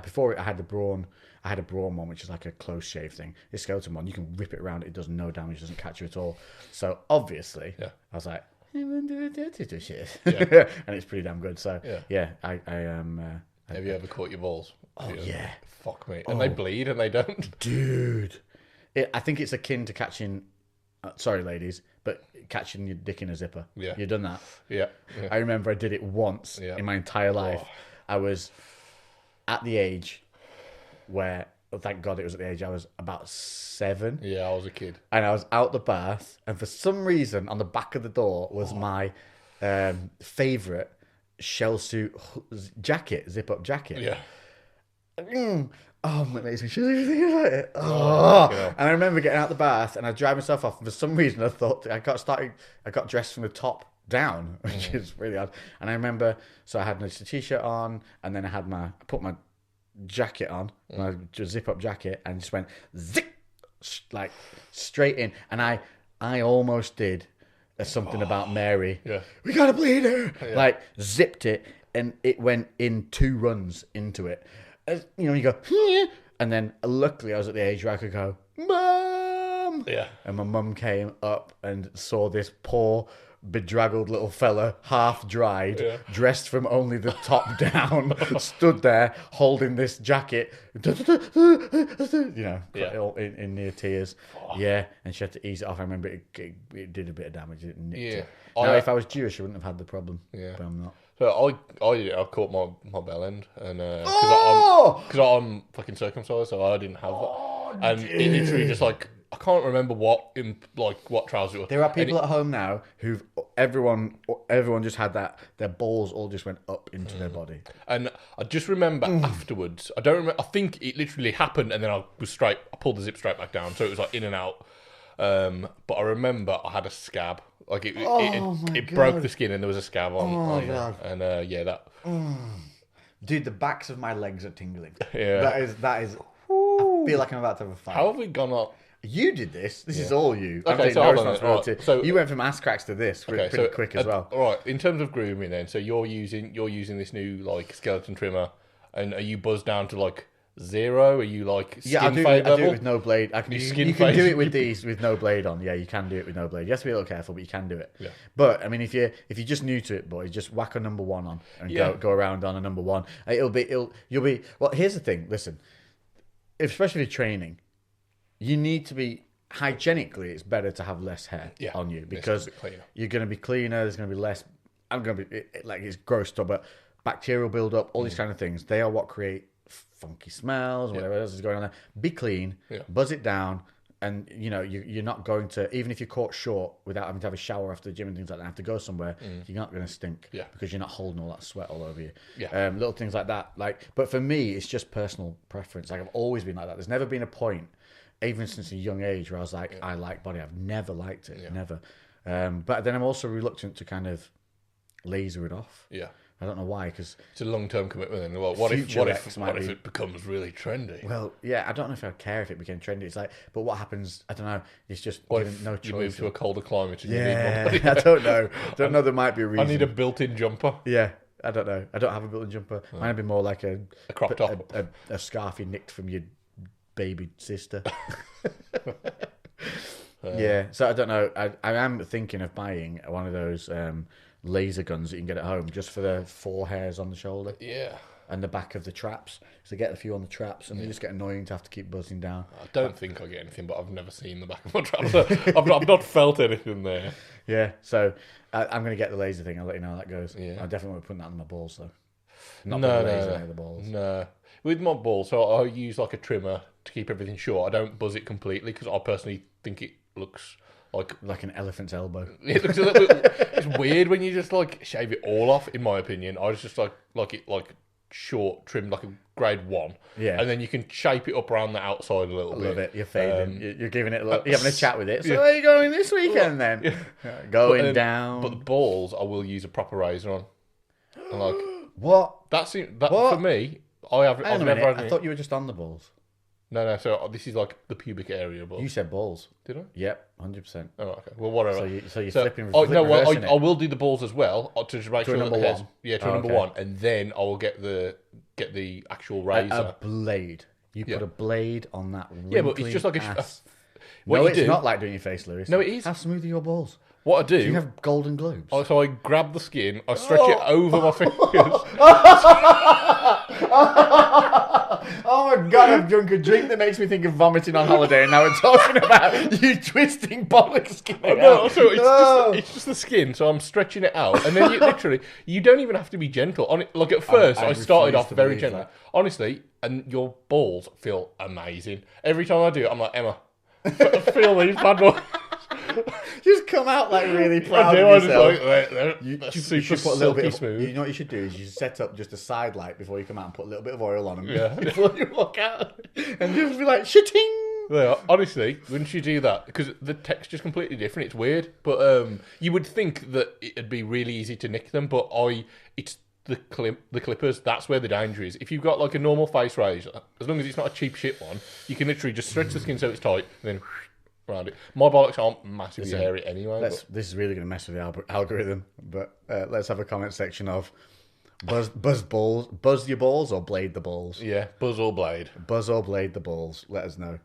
Before I had the brawn. I had a brawn one, which is like a close shave thing. This skeleton one, you can rip it around. It does no damage. Doesn't catch you at all. So obviously, I was like, I'm gonna do dirty shit, and it's pretty damn good. So I am. Have you ever caught your balls? Oh yeah. Fuck me. And they bleed and they don't. Dude, I think it's akin to catching. Sorry, ladies, but catching your dick in a zipper. Yeah. You've done that. Yeah. I remember I did it once in my entire life. I was at the age where, thank God it was at the age I was about 7. Yeah, I was a kid. And I was out the bath, and for some reason on the back of the door was my favourite shell suit jacket, zip up jacket. Yeah. Oh, it makes me shivers thinking about it. Oh. And I remember getting out the bath and I dried myself off. And for some reason, I thought I got dressed from the top down, which is really odd. And I remember, so I had just a t-shirt on, and then I put my jacket on, my zip up jacket, and just went zip, like straight in. And I almost did something about Mary. Yeah. We gotta bleed her. Yeah. Like zipped it, and it went in 2 runs into it. You go, and then luckily I was at the age where I could go, Mum! Yeah. And my mum came up and saw this poor, bedraggled little fella, half dried, dressed from only the top down, stood there holding this jacket, in near tears. Oh. Yeah, and she had to ease it off. I remember it did a bit of damage. It nicked it. Now, if I was Jewish, I wouldn't have had the problem. Yeah. But I'm not. So I caught my bell end, and because I'm fucking circumcised, so I didn't have that, and it literally just like I can't remember what trousers it was. There are people at home now who've everyone just had that. Their balls all just went up into their body, and I just remember afterwards. I don't remember. I think it literally happened, and then I pulled the zip straight back down, so it was like in and out. But I remember I had a scab. Like it broke the skin and there was a scab on God. And that. Dude, the backs of my legs are tingling. Yeah, that is. I feel like I'm about to have a fight. How have we gone up? You did this. This is all you. Okay, I'm taking so no hold on. responsibility. Right, so you went from ass cracks to this pretty quick as well. All right. In terms of grooming, then, so you're using this new like skeleton trimmer, and are you buzzed down to like 0? Are you like skin fade level? I do it with no blade. You can do it with these with no blade on. Yeah, you can do it with no blade. You have to be a little careful, but you can do it. Yeah. But I mean, if you're just new to it, boys, just whack a number 1 on and go around on a number 1. You'll be. Well, here's the thing. Listen, especially if you're training, you need to be hygienically. It's better to have less hair on you because you're going to be cleaner. There's going to be less. I'm going to be like it's gross stuff, but bacterial build up, all these kind of things. They are what create funky smells, whatever else is going on there. Be clean, buzz it down, and you're not going to, even if you're caught short without having to have a shower after the gym and things like that, have to go somewhere, you're not going to stink because you're not holding all that sweat all over you. Little things like that. But for me, it's just personal preference. Like I've always been like that. There's never been a point, even since a young age, where I was like, I like body. I've never liked it, never. But then I'm also reluctant to kind of laser it off. Yeah. I don't know why, because it's a long-term commitment. And what if it becomes really trendy? Well, yeah, I don't know if I'd care if it became trendy. It's like, but what happens? I don't know. It's just no choice. You move to a colder climate and you need more money. I don't know. There might be a reason. I need a built-in jumper. Yeah, I don't know. I don't have a built-in jumper. Mine would be more like a crop top, a scarf you nicked from your baby sister. Yeah, so I don't know. I am thinking of buying one of those laser guns that you can get at home, just for the 4 hairs on the shoulder. Yeah. And the back of the traps. So get a few on the traps, and they just get annoying to have to keep buzzing down. I don't think I get anything, but I've never seen the back of my traps. I've not felt anything there. Yeah, so I'm going to get the laser thing. I'll let you know how that goes. Yeah. I definitely won't put that on my balls, though. No, the balls. No. With my balls, so I use like a trimmer to keep everything short. I don't buzz it completely because I personally think it looks like an elephant's elbow. It looks a little bit. It's weird when you just like shave it all off. In my opinion, I just like it like short, trimmed like a grade 1. Yeah, and then you can shape it up around the outside a little bit. Love it. You're fading. You're giving it a little. You're having a chat with it. So where are you going this weekend then? Yeah. Going down. But the balls, I will use a proper razor on. And like what? That for me. I've never had I thought you were just on the balls. No. So this is like the pubic area. But you said balls. Did I? Yep, 100%. Oh, okay. Well, whatever. So you're flipping. I will do the balls as well to just make sure number that the hairs, 1. Yeah, to number 1, and then I will get the actual razor. A blade. You put a blade on that. Yeah, but it's just like ass. It's not like doing your face, Lewis. No, it is. How smooth are your balls? What I do? You have golden globes. So I grab the skin, I stretch it over my fingers. Oh my god, I've drunk a drink that makes me think of vomiting on holiday, and now we're talking about you twisting bollock skin. It's just the skin, so I'm stretching it out, and then you don't even have to be gentle on it. Like at first, I started off very gentle, honestly, and your balls feel amazing every time I do it. I'm like, Emma, feel these bad boys. Just come out like really I proud do. of I just yourself. like they're You super should put a little bit. smooth. You know what you should do is you should set up just a side light before you come out and put a little bit of oil on them Yeah. before you walk out, and just be like shitting. Yeah, honestly, wouldn't you do that? Because the texture's completely different. It's weird, but you would think that it'd be really easy to nick them. But it's the clippers. That's where the danger is. If you've got like a normal face razor, as long as it's not a cheap shit one, you can literally just stretch the skin so it's tight and then around it. My bollocks aren't massively hairy anyway. This is really going to mess with the algorithm. But let's have a comment section of buzz your balls or blade the balls. Yeah, buzz or blade. Buzz or blade the balls. Let us know.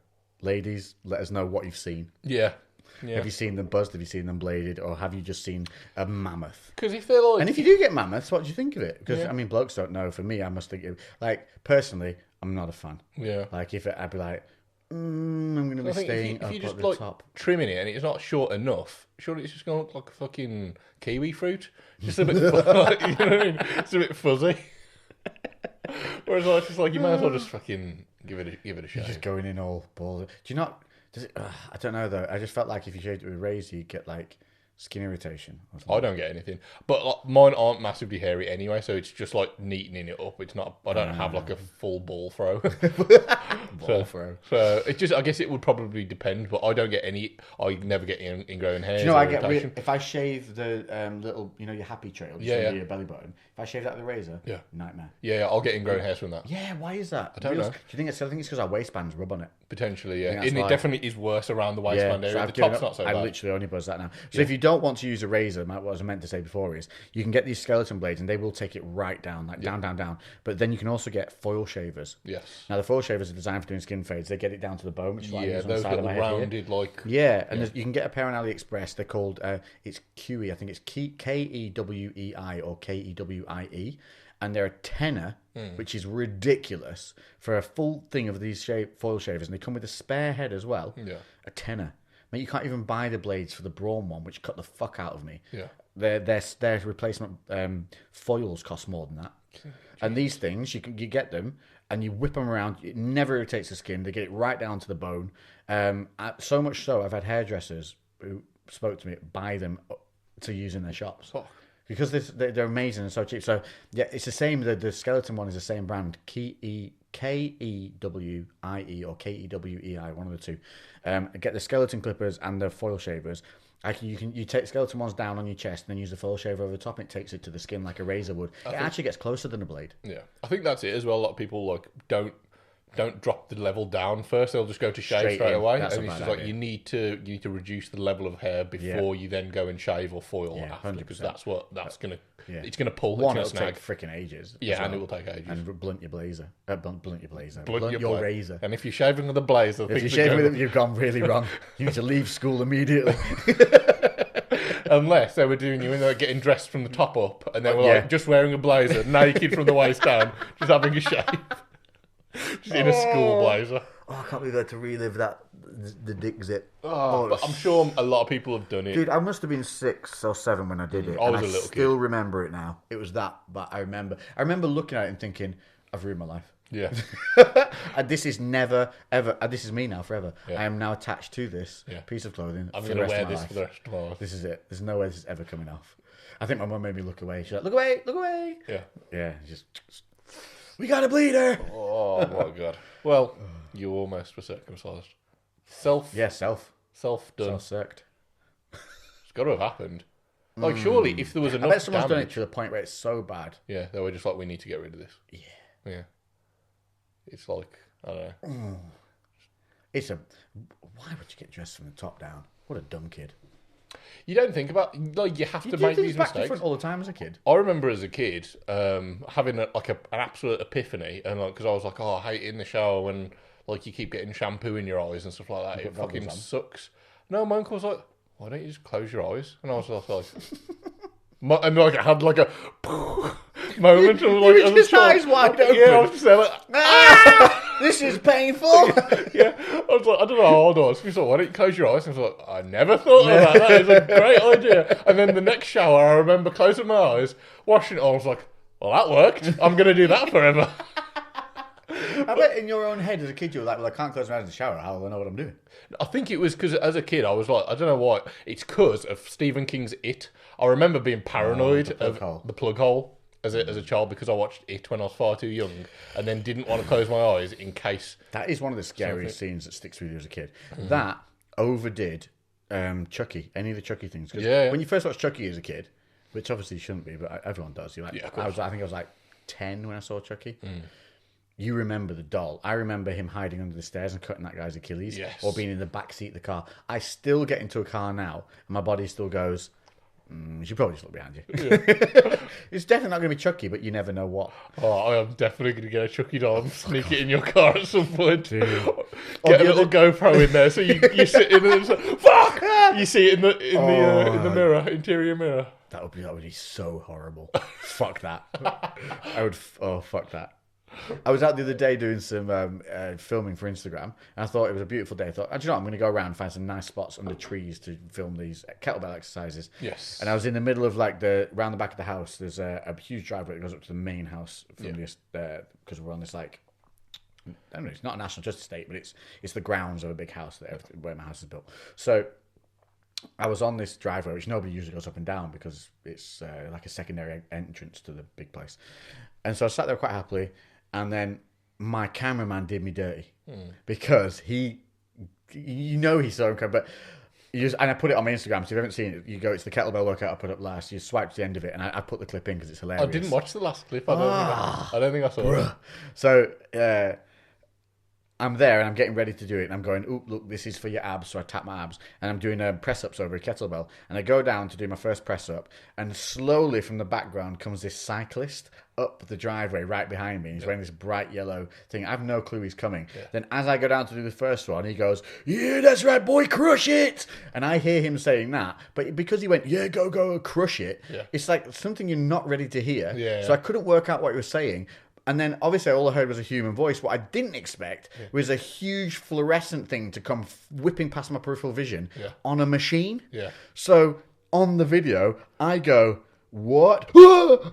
Ladies, let us know what you've seen. Yeah. Have you seen them buzzed? Have you seen them bladed? Or have you just seen a mammoth? Because if they're like... And if you do get mammoths, what do you think of it? Because, Yeah. I mean, blokes don't know. For me, I must think... Like, personally, I'm not a fan. Yeah. Like, I'd be like, I'm going to be I think staying if up you at just the like top. trimming it and it's not short enough, surely it's just going to look like a fucking kiwi fruit. Just a bit, like, you know what I mean? It's a bit fuzzy. Whereas it's just like you might as well just fucking give it a shot. Just going in all balls. Do you not... Does it, I don't know, though. I just felt like if you shaved it with a razor, you'd get, like, skin irritation. Or something. I don't get anything, but like, mine aren't massively hairy anyway, so it's just like neatening it up. It's not. I don't have like a full ball throw. Ball throw. So it just. I guess it would probably depend, but I don't get any. I never get ingrown hairs. Do you know, or I get irritation. if I shave the little, your happy trail, just under your belly button. If I shave that with a razor, nightmare. Yeah, I'll get ingrown hairs from that. Yeah, why is that? I don't know. Do you think I think it's because our waistbands rub on it? Potentially, yeah. that's And why. it definitely is worse around the waistband so area. I've The given top's up. not so I bad. literally only buzz that now. So if you don't want to use a razor, what I was meant to say before is you can get these skeleton blades and they will take it right down, like down. But then you can also get foil shavers. Yes. Now the foil shavers are designed for doing skin fades. They get it down to the bone, which is what I use on the those side of little my head here. rounded like. Yeah, and you can get a pair on AliExpress. They're called it's QE. I think it's KEWEI or KEWIE, and they're a tenner, which is ridiculous for a full thing of these foil shavers, and they come with a spare head as well. Yeah. A tenner. Mate, you can't even buy the blades for the Braun one, which cut the fuck out of me. Yeah. Their replacement foils cost more than that. And these things, you get them and you whip them around. It never irritates the skin. They get it right down to the bone. So much so, I've had hairdressers who spoke to me buy them to use in their shops. Fuck. Because they're amazing and so cheap. So, yeah, it's the same. The skeleton one is the same brand. KEWIE or KEWEI, one of the two. Get the skeleton clippers and the foil shavers. You take skeleton ones down on your chest and then use the foil shaver over the top, and it takes it to the skin like a razor would. It actually gets closer than a blade. Yeah, I think that's it as well. A lot of people like don't drop the level down first. They'll just go to shave straight away, That's and a it's bad just like idea. you need to reduce the level of hair before you then go and shave or foil after, 100%. because that's gonna Yeah. it's gonna pull. One, it's it'll gonna take snag. freaking ages. Yeah, as well. and it will take ages. And blunt your blazer. Blunt Blunt your bla- razor. And if you're shaving with a blazer, If you're shaving with it, you've gone really wrong. You need to leave school immediately. unless they were doing you in there getting dressed from the top up, and they were Yeah. like just wearing a blazer, naked from the waist down, just having a shave, just in a school blazer. Oh, I can't believe I had to relive that, the dick zip. But I'm sure a lot of people have done it. Dude, I must have been 6 or 7 when I did it. I was and a little still remember it now. It was that, but I remember looking at it and thinking, I've ruined my life. Yeah, And this is never, ever, this is me now forever. Yeah. I am now attached to this piece of clothing I'm for the going to rest wear of my this life. for the rest of my life. This is it. There's no way this is ever coming off. I think my mum made me look away. She's like, look away, look away. Yeah. Yeah, just, we got a bleeder. Oh my god. Well, you almost were circumcised. Self Yeah, done. self-circed. It's got to have happened. Like, surely, if there was I enough bet someone's done it damage, to the point where it's so bad. yeah, they were just like, we need to get rid of this. Yeah. It's like, I don't know. Why would you get dressed from the top down? What a dumb kid. You don't think about, like, you have to You make did these things back to mistakes. front all the time as a kid. I remember as a kid having an absolute epiphany, and like, because I was like, oh, I hate it in the shower when like you keep getting shampoo in your eyes and stuff like that. It put goggles fucking on. sucks. No, my uncle was like, why don't you just close your eyes? And I was like, and like I had like a moment of like, You were just eyes wide open. Yeah, I was just there like, This is painful. yeah. I was like, I don't know how old I was. He was like, why don't you close your eyes? And I was like, I never thought of that. That is a great idea. And then the next shower, I remember closing my eyes, washing it. I was like, well, that worked. I'm going to do that forever. I bet in your own head as a kid you were like, well, I can't close my eyes in the shower. How will I know what I'm doing? I think it was because as a kid I was like, I don't know why. It's because of Stephen King's It. I remember being paranoid of the plug hole as a child because I watched It when I was far too young and then didn't want to close my eyes in case. That is one of the scariest scenes that sticks with you as a kid. That overdid Chucky, any of the Chucky things. Because when you first watched Chucky as a kid, which obviously you shouldn't be, but everyone does. You're like, I think I was like 10 when I saw Chucky. You remember the doll. I remember him hiding under the stairs and cutting that guy's Achilles. Yes. Or being in the back seat of the car. I still get into a car now, and my body still goes, you should probably just look behind you. Yeah. It's definitely not going to be Chucky, but you never know what. Oh, I am definitely going to get a Chucky doll and sneak it in your car at some point. Dude. Get a little GoPro in there so you sit in and like, fuck! You see it in the mirror, interior mirror. That would be so horrible. Fuck that. I would. Fuck that. I was out the other day doing some filming for Instagram, and I thought it was a beautiful day. I thought, do you know what? I'm going to go around and find some nice spots under trees to film these kettlebell exercises. Yes. And I was in the middle of around the back of the house. There's a huge driveway that goes up to the main house from this because we're on this I don't know. It's not a national trust estate, but it's the grounds of a big house where my house is built. So I was on this driveway, which nobody usually goes up and down because it's like a secondary entrance to the big place. And so I sat there quite happily, and then my cameraman did me dirty because he saw him come, but and I put it on my Instagram. So if you haven't seen it, you go. It's the kettlebell workout I put up last. You swipe to the end of it, and I put the clip in because it's hilarious. I didn't watch the last clip. I don't think I saw it. So I'm there and I'm getting ready to do it, and I'm going, "Oop, look, this is for your abs." So I tap my abs, and I'm doing press ups over a kettlebell, and I go down to do my first press up, and slowly from the background comes this cyclist up the driveway right behind me. He's wearing this bright yellow thing. I have no clue he's coming. Yeah. Then as I go down to do the first one, he goes, "Yeah, that's right, boy, crush it!" And I hear him saying that, but because he went, "Yeah, go, crush it," it's like something you're not ready to hear. Yeah. So I couldn't work out what he was saying. And then, obviously, all I heard was a human voice. What I didn't expect was a huge fluorescent thing to come whipping past my peripheral vision on a machine. Yeah. So, on the video, I go, what?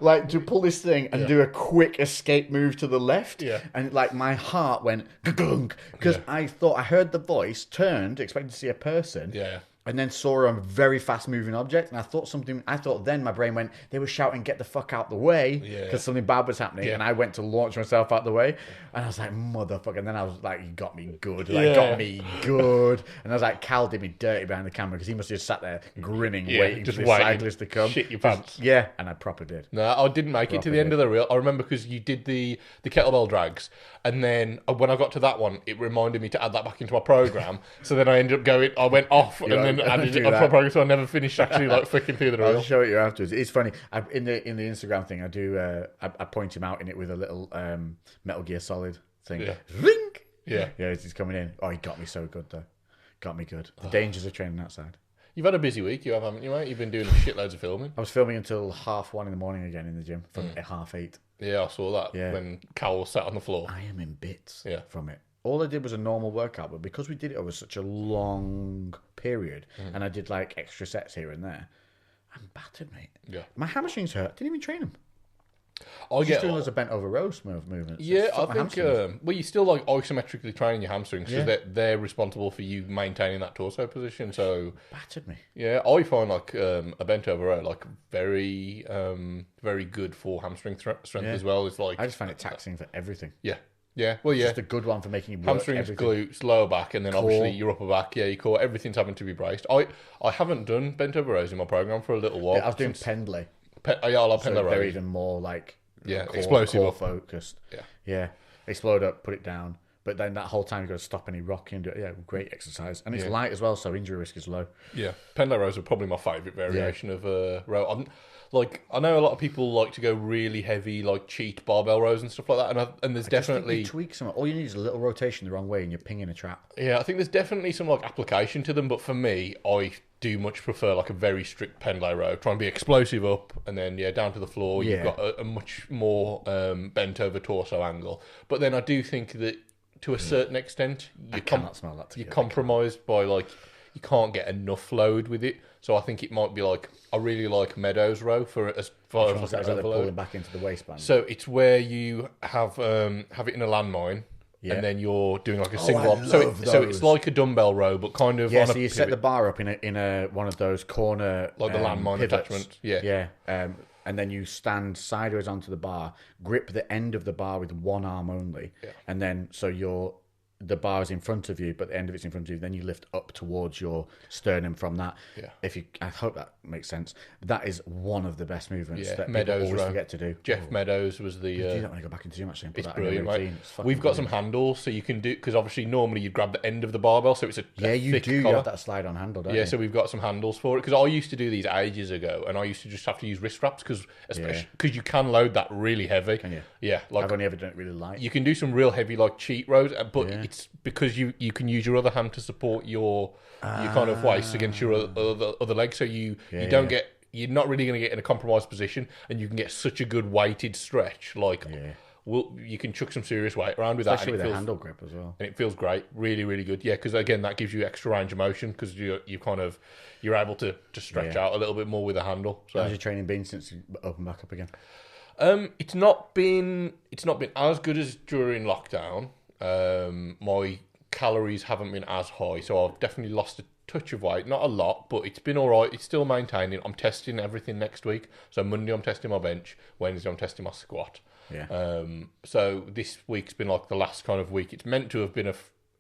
Like, to pull this thing and do a quick escape move to the left. Yeah. And, like, my heart went, because I thought I heard the voice, turned, expecting to see a person. Yeah. And then saw a very fast-moving object, and I thought then my brain went, they were shouting, "Get the fuck out the way," because something bad was happening, and I went to launch myself out the way, and I was like, motherfucker, and then I was like, you got me good, got me good, and I was like, Cal did me dirty behind the camera, because he must have just sat there grinning, waiting for the cyclist to come. Shit your pants. Yeah, and I proper did. No, I didn't make it to the end of the reel. I remember because you did the kettlebell drags, and then when I got to that one, it reminded me to add that back into my program, so then I went off, and then added it onto my program, so I never finished actually flicking through the reel. I'll show it you afterwards. It's funny. In the Instagram thing, I do. I point him out in it with a little Metal Gear Solid thing. Yeah. Ring. Yeah. He's coming in. Oh, he got me so good though. Got me good. The dangers of training outside. You've had a busy week, haven't you, mate? You've been doing shitloads of filming. I was filming until 1:30 in the morning again in the gym from 8:30. Yeah, I saw that when Cal was sat on the floor. I am in bits from it. All I did was a normal workout, but because we did it over such a long period, and I did like extra sets here and there, I'm battered, mate. Yeah, my hamstrings hurt. Didn't even train them. I get doing loads of bent over rows movements. Yeah, I think. You still like isometrically training your hamstrings because they're responsible for you maintaining that torso position. So battered me. Yeah, I find like a bent over row like very, very good for hamstring strength as well. It's like I just find it taxing for everything. Yeah. Yeah, well, just a good one for making you work hamstrings, glutes, lower back, and then obviously your upper back. Yeah, your core. Everything's having to be braced. I haven't done bent over rows in my program for a little while. I was doing pendlay. I like pendlay rows. They're even more like explosive, focused. Yeah. Explode up, put it down. But then that whole time you've got to stop any rocking and do it. Yeah, great exercise. And it's light as well, so injury risk is low. Yeah, pendlay rows are probably my favourite variation of row. I know a lot of people like to go really heavy, like cheat barbell rows and stuff like that. And there's definitely you tweak some. All you need is a little rotation the wrong way, and you're pinging a trap. Yeah, I think there's definitely some like application to them. But for me, I do much prefer like a very strict pendlay row. Try and be explosive up, and then down to the floor. You've got a much more bent over torso angle. But then I do think that to a certain extent, I cannot smell that. You're compromised by like you can't get enough load with it. So I think it might be like I really like Meadows row for as far as like pulling back into the waistband. So it's where you have it in a landmine, Yeah. and then you're doing like a I single arm. So love it's those. like a dumbbell row, but kind of Yeah, on so a you set the pivot, bar up in a one of those corner like the landmine pivots. attachment. Yeah. Yeah, and then you stand sideways onto the bar, grip the end of the bar with one arm only, and then so the bar is in front of you, but the end of it's in front of you. Then you lift up towards your sternum from that. Yeah. I hope that makes sense. That is one of the best movements that Meadows people always row. forget to do. Jeff Meadows was the. You do that when I go back into gym actually. And put It's that in your brilliant, routine. mate. It's fucking We've got brilliant. some handles, so you can do, because obviously normally you'd grab the end of the barbell, so it's a Yeah, you thick do. You collar. have that slide on handle, don't you? Yeah, so we've got some handles for it, because I used to do these ages ago, and I used to just have to use wrist wraps because you can load that really heavy. Can you? Yeah, like I've only ever done it really light. you can do some real heavy like cheat rows, but it's because you can use your other hand to support your kind of waist against your other leg, so you don't get, you're not really going to get in a compromised position, and you can get such a good weighted stretch. Like, you can chuck some serious weight around with Especially that, with a handle grip as well. and it feels great, really, really good. Yeah, because again, that gives you extra range of motion because you're able to stretch out a little bit more with a handle. So How's your training been since you opened back up again? it's not been as good as during lockdown. My calories haven't been as high, so I've definitely lost a touch of weight, not a lot, but it's been all right. It's still maintaining. I'm testing everything next week. So Monday I'm testing my bench, Wednesday I'm testing my squat. Yeah. So this week's been like the last kind of week. It's meant to have been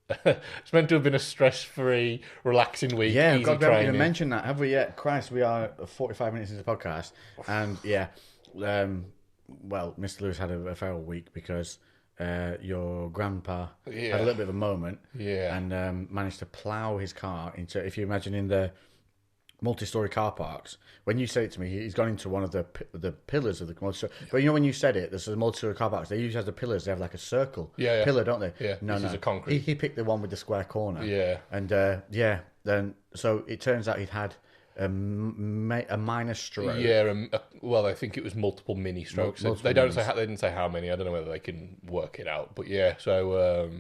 it's meant to have been a stress-free, relaxing week. Yeah, easy God, we haven't training. even mentioned that, have we yet? Christ, we are 45 minutes into the podcast. And yeah, well, Mr. Lewis had a feral week because your grandpa had a little bit of a moment and managed to plough his car into, if you imagine in the multi-story car parks, when you said it to me, he's gone into one of the pillars of the multi-story. But you know, when you said it, there's a multi-story car parks, they usually have the pillars, they have like a circle pillar, don't they? Yeah, no, this is a concrete. He picked the one with the square corner. Yeah. And then so it turns out he'd had a minor stroke. Yeah, well, I think it was multiple mini strokes. They didn't say how many. I don't know whether they can work it out, but yeah. So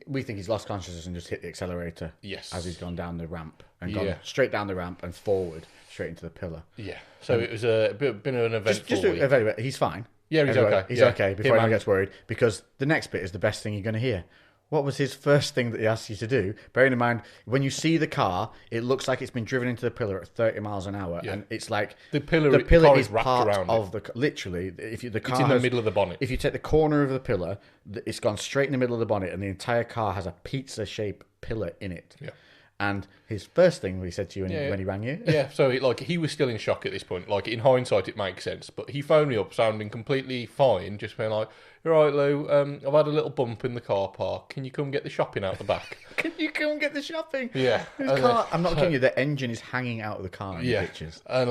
we think he's lost consciousness and just hit the accelerator. Yes. As he's gone down the ramp and gone straight down the ramp and forward straight into the pillar. Yeah. So it was been an eventful week. Anyway, he's fine. Yeah, he's okay. He's Yeah. okay. Before anyone gets worried, because the next bit is the best thing you're going to hear. What was his first thing that he asked you to do? Bearing in mind, when you see the car, it looks like it's been driven into the pillar at 30 miles an hour, and it's like the pillar is wrapped part around of the literally. If you, the car it's in the has- middle of the bonnet. If you take the corner of the pillar, it's gone straight in the middle of the bonnet, and the entire car has a pizza-shaped pillar in it. Yeah. And his first thing he said to you when he rang you, Yeah, so he was still in shock at this point. Like, in hindsight, it makes sense. But he phoned me up sounding completely fine, just being like, "You're right, Lou, I've had a little bump in the car park. Can you come get the shopping out the back?" can you come get the shopping? Yeah. His car, I'm not kidding you, the engine is hanging out of the car in the pictures. And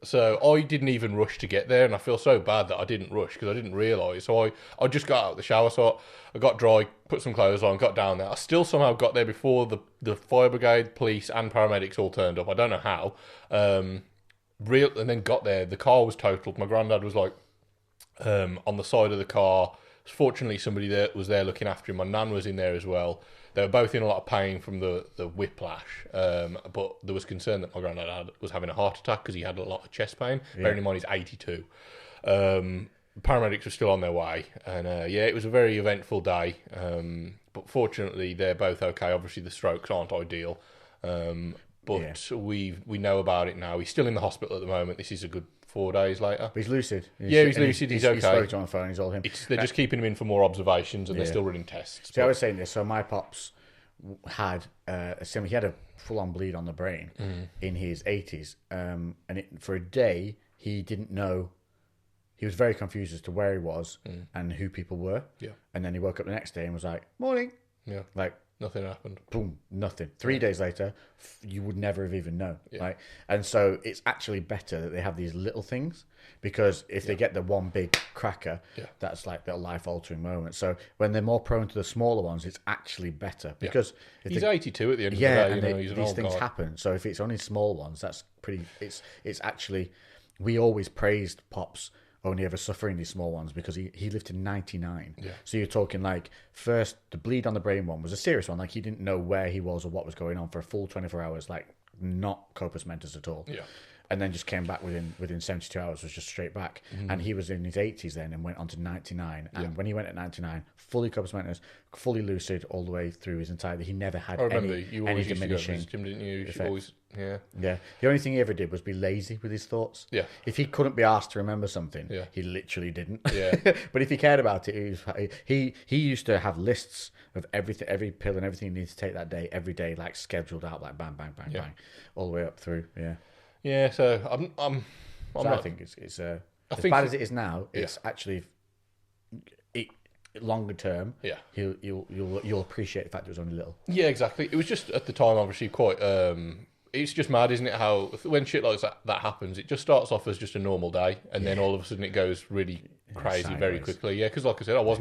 so I didn't even rush to get there, and I feel so bad that I didn't rush because I didn't realise. So I just got out of the shower, so I got dry, put some clothes on, got down there. I still somehow got there before the fire brigade, police, and paramedics all turned up. I don't know how. And then got there. The car was totaled. My granddad was on the side of the car. Fortunately, somebody there was there looking after him. My nan was in there as well. They were both in a lot of pain from the whiplash, but there was concern that my granddad was having a heart attack because he had a lot of chest pain. Bearing in mind he's 82. Paramedics were still on their way, and it was a very eventful day. But fortunately, they're both okay. Obviously, the strokes aren't ideal, but we know about it now. He's still in the hospital at the moment. This is a good 4 days later. But he's lucid. He's lucid. He's okay. He spoke to him on the phone. He's all him. They're just keeping him in for more observations, and they're still running tests. See, I was saying this. So my pops had he had a full-on bleed on the brain in his 80s, and for a day he didn't know. He was very confused as to where he was and who people were. Yeah. And then he woke up the next day and was like, "Morning." Yeah. Like, nothing happened. Boom, nothing. 3 days later, you would never have even known. Yeah. And so it's actually better that they have these little things, because if they get the one big cracker, that's like the life-altering moment. So when they're more prone to the smaller ones, it's actually better, because he's 82 at the end of the day. He's an these old things guy. happen. So if it's only small ones, that's pretty. It's actually, we always praised Pops only ever suffering these small ones because he lived to 99. Yeah. So you're talking first, the bleed on the brain one was a serious one. He didn't know where he was or what was going on for a full 24 hours, not corpus mentis at all. Yeah. and then just came back within 72 hours, was just straight back. And he was in his 80s then and went on to 99. And when he went at 99, fully comatose, fully lucid all the way through his entire. He never had I remember any you always diminishing. used to go to Jim, didn't you? You should always, yeah. Yeah. The only thing he ever did was be lazy with his thoughts. Yeah. If he couldn't be asked to remember something, Yeah. he literally didn't. Yeah. But if he cared about it, he used to have lists of everything, every pill and everything he needs to take that day, every day, like scheduled out, like bang, bang, bang, bang, all the way up through. Yeah. Yeah. So I think it's as think bad as it is now. It's actually longer term. Yeah. You'll appreciate the fact it was only little. Yeah, exactly. It was just at the time, obviously, quite. It's just mad, isn't it? How when shit like that happens, it just starts off as just a normal day, and then all of a sudden it goes really crazy very quickly. Yeah, because like I said, I was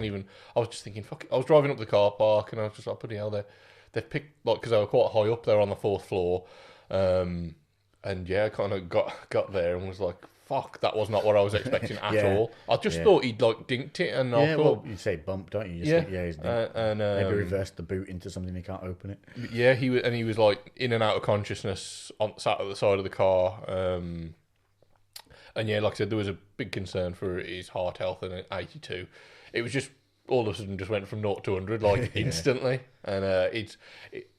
just thinking, fuck it. I was driving up the car park, and I was just like, bloody hell, they've picked because they were quite high up there on the 4th floor, and yeah, I kind of got there and was like, fuck, that was not what I was expecting at all. I just thought he'd like dinked it, and I thought you say bump, don't you? You yeah, say, he's and maybe reverse the boot into something he can't open it. Yeah, he was like in and out of consciousness, sat at the side of the car, and yeah, like I said, there was a big concern for his heart health, and at 82, it was just all of a sudden just went from 0 to 100 like instantly, and it's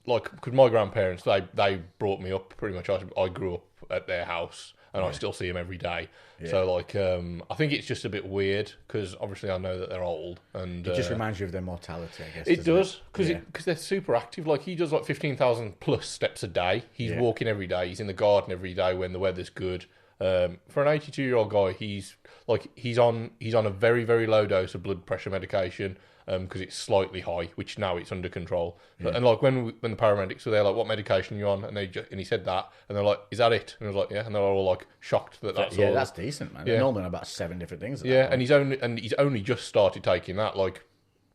like because my grandparents they brought me up pretty much. I grew up at their house. And I still see them every day. Yeah. So, like, I think it's just a bit weird because obviously I know that they're old. And it just reminds you of their mortality, I guess. It does, because they're super active. Like, he does like 15,000 plus steps a day. He's walking every day. He's in the garden every day when the weather's good. For an 82-year-old guy, he's on a very, very low dose of blood pressure medication. Because it's slightly high, which now it's under control. Yeah. And like when the paramedics were there, like, what medication are you on? And he said that, and they're like, "Is that it?" And I was like, "Yeah." And they're all like shocked that's all. That's decent, man. Yeah. Normally about 7 different things. And he's only just started taking that like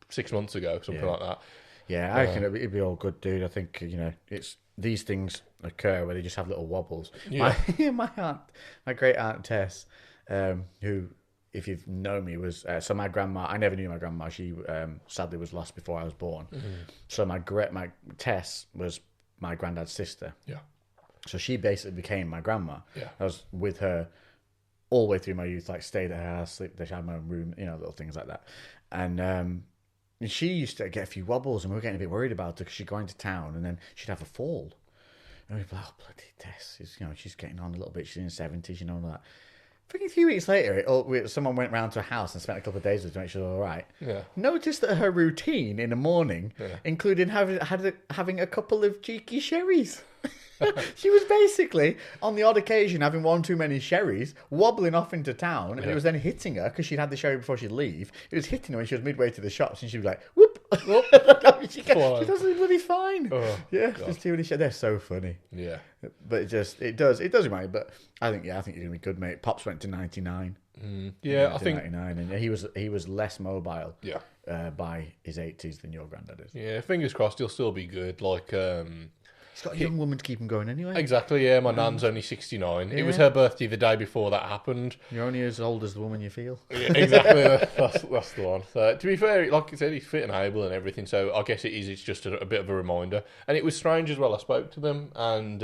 6 months ago, something like that. Yeah, I reckon it'd be all good, dude. I think it's these things occur where they just have little wobbles. Yeah. My great aunt Tess, who, if you've known me, was so my grandma. I never knew my grandma. She sadly was lost before I was born. So my Tess was my granddad's sister. Yeah. So she basically became my grandma. Yeah. I was with her all the way through my youth. Like stayed at her house, sleep. They had my own room. Little things like that. And she used to get a few wobbles, and we were getting a bit worried about her because she'd go into town and then she'd have a fall. And we'd be like, "Oh, bloody Tess! She's getting on a little bit. She's in her 70s, all that." A few weeks later, someone went round to her house and spent a couple of days with her to make sure they were all right. Yeah. Noticed that her routine in the morning included having a couple of cheeky sherries. She was basically, on the odd occasion, having one too many sherries, wobbling off into town, and it was then hitting her, because she'd had the sherry before she'd leave. It was hitting her when she was midway to the shops, and she was like, whoop! She does it bloody fine. Oh, yeah, God. Just too many sherries. They're so funny. Yeah. But it does remind me, but I think you're going to be good, mate. Pops went to 99. Yeah, I think 99, and he was less mobile. Yeah. By his 80s than your granddad is. Yeah, fingers crossed he'll still be good. Like, he's got a young woman to keep him going anyway. Exactly, yeah. My nan's only 69. Yeah. It was her birthday the day before that happened. You're only as old as the woman you feel. Yeah, exactly. that's the one. So, to be fair, like I said, he's fit and able and everything, so I guess it's just a bit of a reminder. And it was strange as well. I spoke to them, and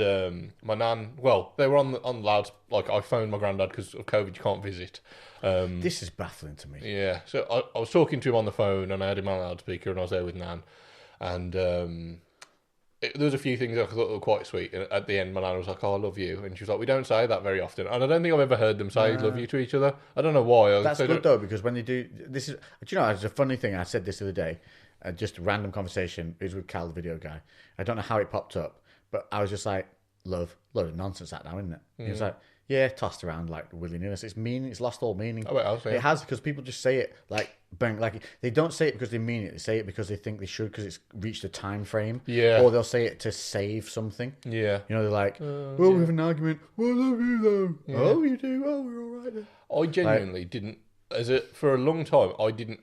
my nan, well, they were on louds. Like, I phoned my granddad because of COVID, you can't visit. This is baffling to me. Yeah, so I was talking to him on the phone, and I had him on loudspeaker, and I was there with Nan, and there was a few things I thought were quite sweet. And at the end, my nan was like, "Oh, I love you," and she was like, "We don't say that very often," and I don't think I've ever heard them say "love you" to each other. I don't know why. That's good though, because when they do, this is. Do you know? It's a funny thing. I said this the other day. Just a random conversation. It was with Cal, the video guy. I don't know how it popped up, but I was just like, "Love, load of nonsense that now, isn't it?" He was like, "Yeah, tossed around like willy-nilly. It's meaning. It's lost all meaning." It has, because people just say it like bang, like they don't say it because they mean it. They say it because they think they should, because it's reached a time frame. Yeah. Or they'll say it to save something. Yeah. They're like, "Well, we have an argument. Well, I love you though." Yeah. "Oh, you do. Oh, we're all right then." I genuinely didn't. For a long time, I didn't.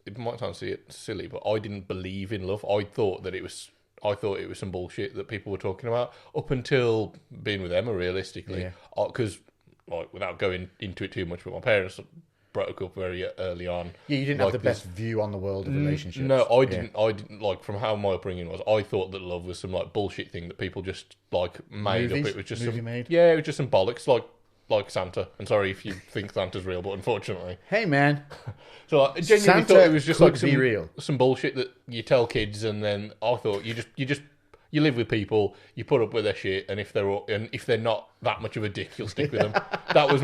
It might sound silly, but I didn't believe in love. I thought it was some bullshit that people were talking about up until being with Emma, realistically. Because, like, without going into it too much, but my parents broke up very early on. Yeah, you didn't have the best view on the world of relationships. No, I didn't. I didn't like from how my upbringing was. I thought that love was some like bullshit thing that people just like made Movies? up. It was just Movie some, made? yeah, it was just some bollocks like Santa. And sorry if you think Santa's real, but unfortunately, Hey, man. so I genuinely Santa thought it was just could like be real. some bullshit that you tell kids, and then I thought you live with people, you put up with their shit, and if they're not that much of a dick, you'll stick with them. That was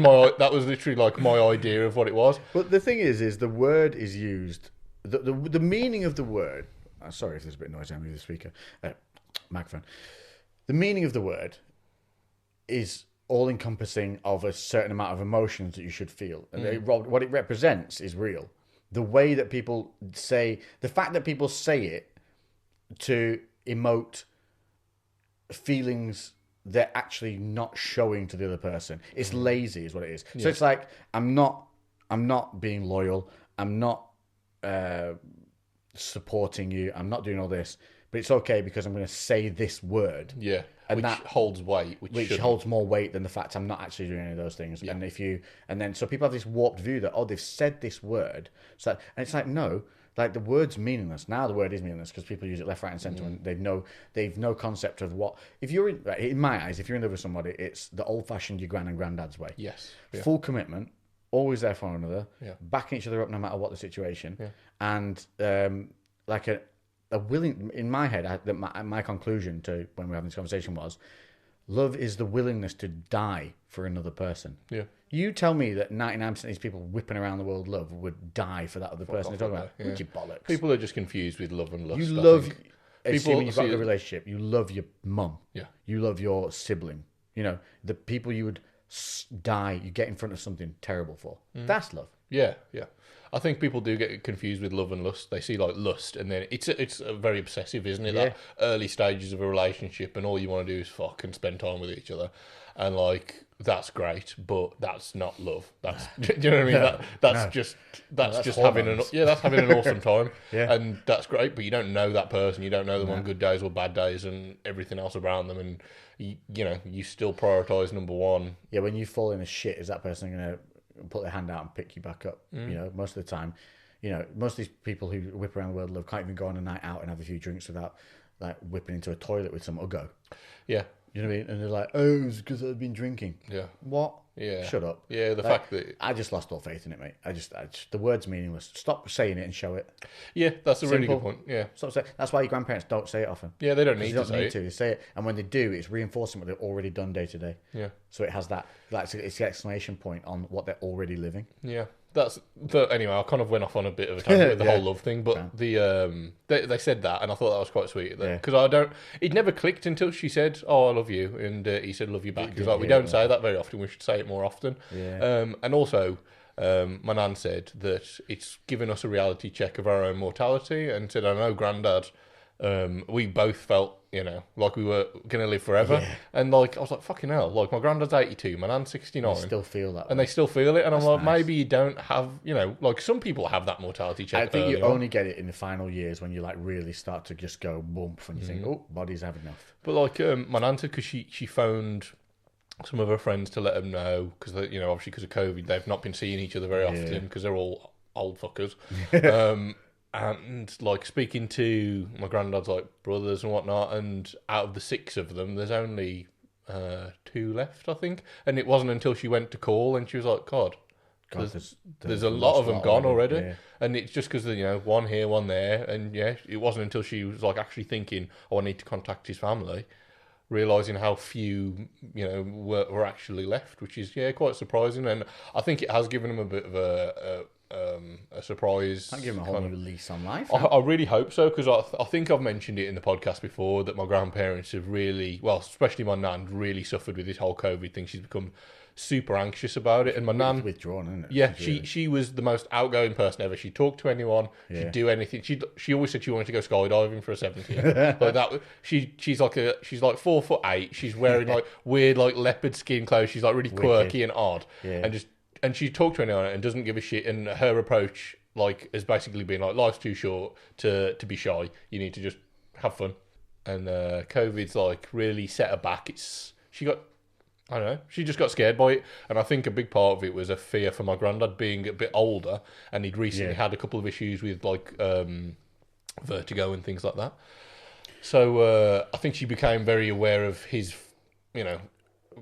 literally like my idea of what it was. But the thing is the word is used. The meaning of the word. Sorry if there's a bit of noise. I'm with the speaker, microphone. The meaning of the word is all encompassing of a certain amount of emotions that you should feel, and what it represents is real. The way that people say, the fact that people say it to emote feelings they're actually not showing to the other person. It's lazy, is what it is. So it's like I'm not being loyal. I'm not supporting you. I'm not doing all this, but it's okay because I'm going to say this word. Yeah, and which that holds weight, which holds more weight than the fact I'm not actually doing any of those things. Yeah. So people have this warped view that they've said this word, and it's like no. Like the word's meaningless. Now the word is meaningless because people use it left, right, and centre, and they've no concept of what. If you're in my eyes, if you're in love with somebody, it's the old-fashioned your gran and granddad's way. Yes, full commitment, always there for one another, backing each other up no matter what the situation, and like a willing. In my head, my conclusion to when we're having this conversation was, love is the willingness to die for another person. Yeah. You tell me that 99% of these people whipping around the world love would die for that other person they're talking about. Yeah. Which is bollocks. People are just confused with love and lust. You love, people assuming you've got a good relationship, you love your mum. Yeah. You love your sibling. You know, the people you would die, you get in front of something terrible for. That's love. Yeah, yeah. I think people do get confused with love and lust. They see like lust, and then it's a very obsessive, isn't it? Yeah. That early stages of a relationship, and all you want to do is fuck and spend time with each other, and like that's great, but that's not love. That's do you know what I mean? That's just having that's having an awesome time, and that's great. But you don't know that person. You don't know them on good days or bad days, and everything else around them, and you still prioritize number one. Yeah, when you fall in a shit, is that person going to put their hand out and pick you back up? Most of the time, most of these people who whip around the world love can't even go on a night out and have a few drinks without like whipping into a toilet with some uggo. Yeah. You know what I mean? And they're like, oh, it's because I've been drinking. Yeah. What? Yeah. Shut up. Yeah, the fact that... I just lost all faith in it, mate. the word's meaningless. Stop saying it and show it. Yeah, that's a really good point. Yeah. Stop saying. That's why your grandparents don't say it often. Yeah, they don't need They to say it. They say it. And when they do, it's reinforcing what they've already done day to day. Yeah. So it has that, it's the exclamation point on what they're already living. Yeah. Anyway, I kind of went off on a bit of a tangent with the whole love thing, but they said that, and I thought that was quite sweet. Because it never clicked until she said, "Oh, I love you," and he said, "Love you back." He was like, "We don't say that very often. We should say it more often." Yeah. And also, my nan said that it's given us a reality check of our own mortality, and said, "I know, Grandad." We both felt, like we were going to live forever. Yeah. And like, I was like, fucking hell, like my granddad's 82, my nan's 69. They still feel that. And they still feel it. And I'm like, maybe you don't have, like some people have that mortality check. I think you only get it in the final years when you like really start to just go bump and you think, oh, body's had enough. But like my nan said, because she phoned some of her friends to let them know, because, obviously because of COVID, they've not been seeing each other very often because they're all old fuckers. And like speaking to my granddad's like brothers and whatnot, and out of the 6 of them, there's only 2 left, I think. And it wasn't until she went to call and she was like, God, there's a lot of them gone already. Yeah. And it's just because one here, one there, and it wasn't until she was like actually thinking, oh, I need to contact his family, realizing how few were actually left, which is quite surprising. And I think it has given him a bit of a surprise. Can't give him a whole new lease on life. I really hope so, because I think I've mentioned it in the podcast before that my grandparents have really, well, especially my nan, really suffered with this whole COVID thing. She's become super anxious about it, and my nan withdrawn, isn't it? Yeah, she was the most outgoing person ever. She'd talk to anyone. She'd do anything. She always said she wanted to go skydiving for a 70th. Like that. She's like 4'8". She's wearing like weird like leopard skin clothes. She's like really quirky and odd, and she talked to anyone and doesn't give a shit. And her approach like has basically been like, life's too short to be shy. You need to just have fun. And COVID's like really set her back. She got I don't know. She just got scared by it, and I think a big part of it was a fear for my granddad being a bit older, and he'd recently had a couple of issues with like vertigo and things like that. So I think she became very aware of his,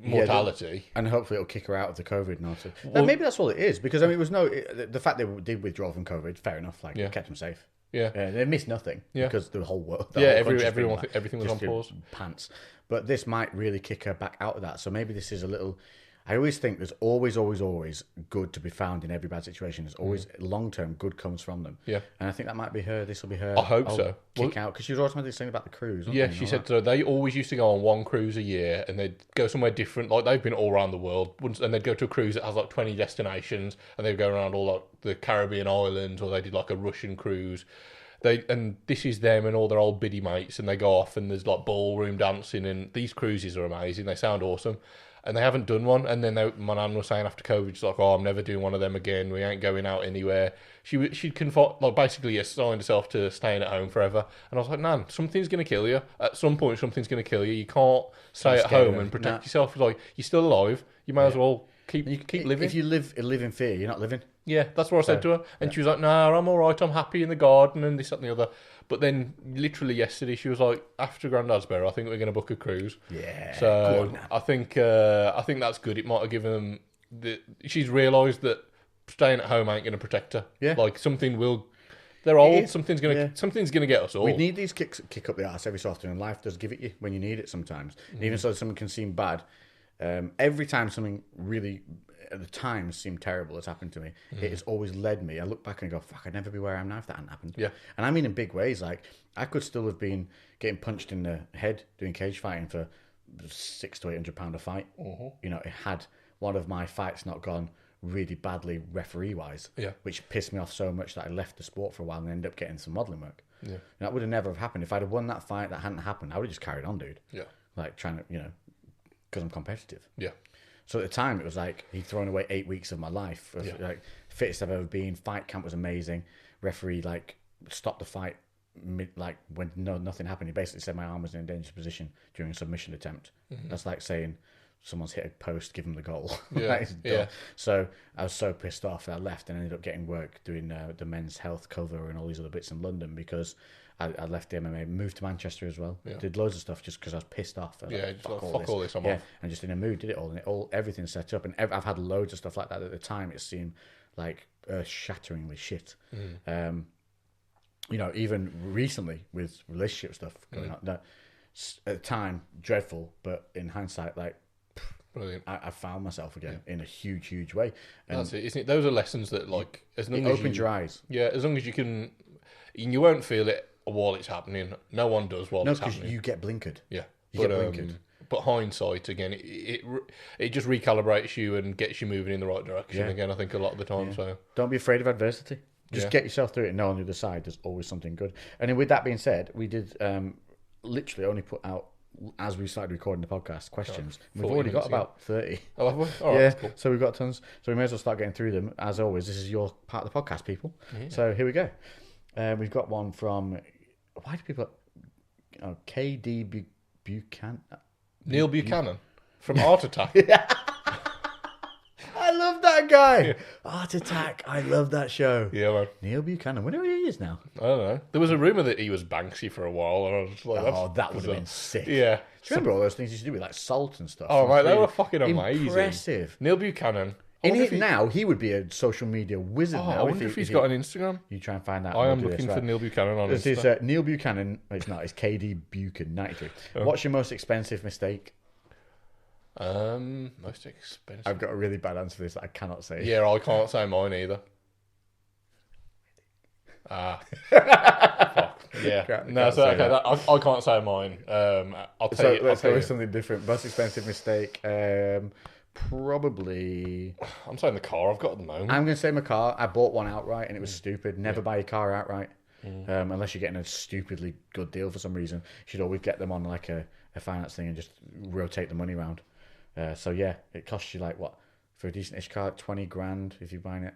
mortality. And hopefully it'll kick her out of the COVID and also. Well, maybe that's all it is, because I mean, it was the fact they did withdraw from COVID, fair enough, like, kept them safe. Yeah. They missed nothing because the whole world. Everything was on pause. Pants. But this might really kick her back out of that. So maybe this is a little. I always think there's always good to be found in every bad situation. There's always long-term good comes from them. Yeah. And I think that might be her. This will be her. I hope so. Kick out, because she was automatically saying about the cruise. Yeah, she said so. They always used to go on one cruise a year, and they'd go somewhere different. Like, they've been all around the world, and they'd go to a cruise that has like 20 destinations, and they'd go around all like the Caribbean islands, or they did like a Russian cruise. And this is them and all their old biddy mates, and they go off, and there's like ballroom dancing, and these cruises are amazing. They sound awesome. And they haven't done one. And then my nan was saying after COVID, she's like, "Oh, I'm never doing one of them again. We ain't going out anywhere." She'd basically assigned herself to staying at home forever. And I was like, "Nan, something's going to kill you. At some point, something's going to kill you. You can't stay at home and protect yourself. Like, you're still alive. You may as well keep living. If you live in fear, you're not living." Yeah, that's what I said to her. And she was like, "No, I'm all right. I'm happy in the garden and this, that, and the other." But then, literally yesterday, she was like, "After Grandad's burial, I think we're going to book a cruise." Yeah. So I think that's good. It might have given them she's realised that staying at home ain't going to protect her. Yeah. Like, something will. They're old. Something's going to get us all. We need these kick up the arse every so often, and life does give it you when you need it sometimes. And even so, something can seem bad. Every time something really, at the time, seemed terrible has happened to me, it has always led me. I look back and go, "Fuck, I'd never be where I am now if that hadn't happened." Yeah. And I mean in big ways. Like, I could still have been getting punched in the head doing cage fighting for £600 to £800 a fight. You know, it had one of my fights not gone really badly referee wise, which pissed me off so much that I left the sport for a while and ended up getting some modelling work. Yeah. And that would have never have happened if I'd have won that fight. That hadn't happened. I would have just carried on, dude. Yeah. Like, trying to, because I'm competitive. Yeah. So at the time, it was like he'd thrown away 8 weeks of my life. Like, fittest I've ever been. Fight camp was amazing. Referee stopped the fight when nothing happened. He basically said my arm was in a dangerous position during a submission attempt. That's like saying someone's hit a post, give them the goal. Yeah. So I was so pissed off that I left and ended up getting work doing the men's health cover and all these other bits in London because I left the MMA, moved to Manchester as well. Yeah. Did loads of stuff just because I was pissed off. I was like, fuck all this. I'm off. And just in a mood, did it all, and everything set up. And I've had loads of stuff like that. At the time, it seemed like earth-shatteringly shit. Even recently with relationship stuff going on. That, at the time, dreadful, but in hindsight, like, brilliant. I found myself again in a huge, huge way. And that's it, isn't it? Those are lessons that, like, as long it as opens your eyes. Yeah, as long as you can, you won't feel it while it's happening. No one does while it's happening. No, because you get blinkered. Yeah, you get blinkered. But hindsight, again, it just recalibrates you and gets you moving in the right direction again, I think, a lot of the time. Yeah. So don't be afraid of adversity. Just get yourself through it and know on the other side there's always something good. And then with that being said, we did literally only put out, as we started recording the podcast, questions. We've already got about 30. Oh, have we? All right, cool. So we've got tons. So we may as well start getting through them. As always, this is your part of the podcast, people. Yeah. So here we go. We've got one from, why do people, KD Buchanan? Neil Buchanan from Art Attack. I love that guy. Yeah. Art Attack. I love that show. Yeah, man. Neil Buchanan. Where he is now? I don't know. There was a rumour that he was Banksy for a while. And I was like, that would have been sick. Yeah. Do you remember all those things he used to do with like salt and stuff? Oh, right. They were fucking amazing. Impressive. Neil Buchanan. Now, he would be a social media wizard now. I wonder if he's got an Instagram. You try and find that. I am looking for Neil Buchanan on Instagram. This is Neil Buchanan. It's not. It's KD Buchanan 93. Oh. What's your most expensive mistake? Most expensive. I've got a really bad answer for this that I cannot say. Yeah, I can't say mine either. Fuck. Yeah. No, so okay, I can't say mine. I'll tell you. Let's go with something different. Most expensive mistake. Probably. I'm saying the car I've got at the moment. I'm going to say my car. I bought one outright and it was stupid. Never buy your car outright. Unless you're getting a stupidly good deal for some reason. You should always get them on like a finance thing and just rotate the money around. So yeah, it costs you like what for a decent-ish car, 20 grand if you're buying it,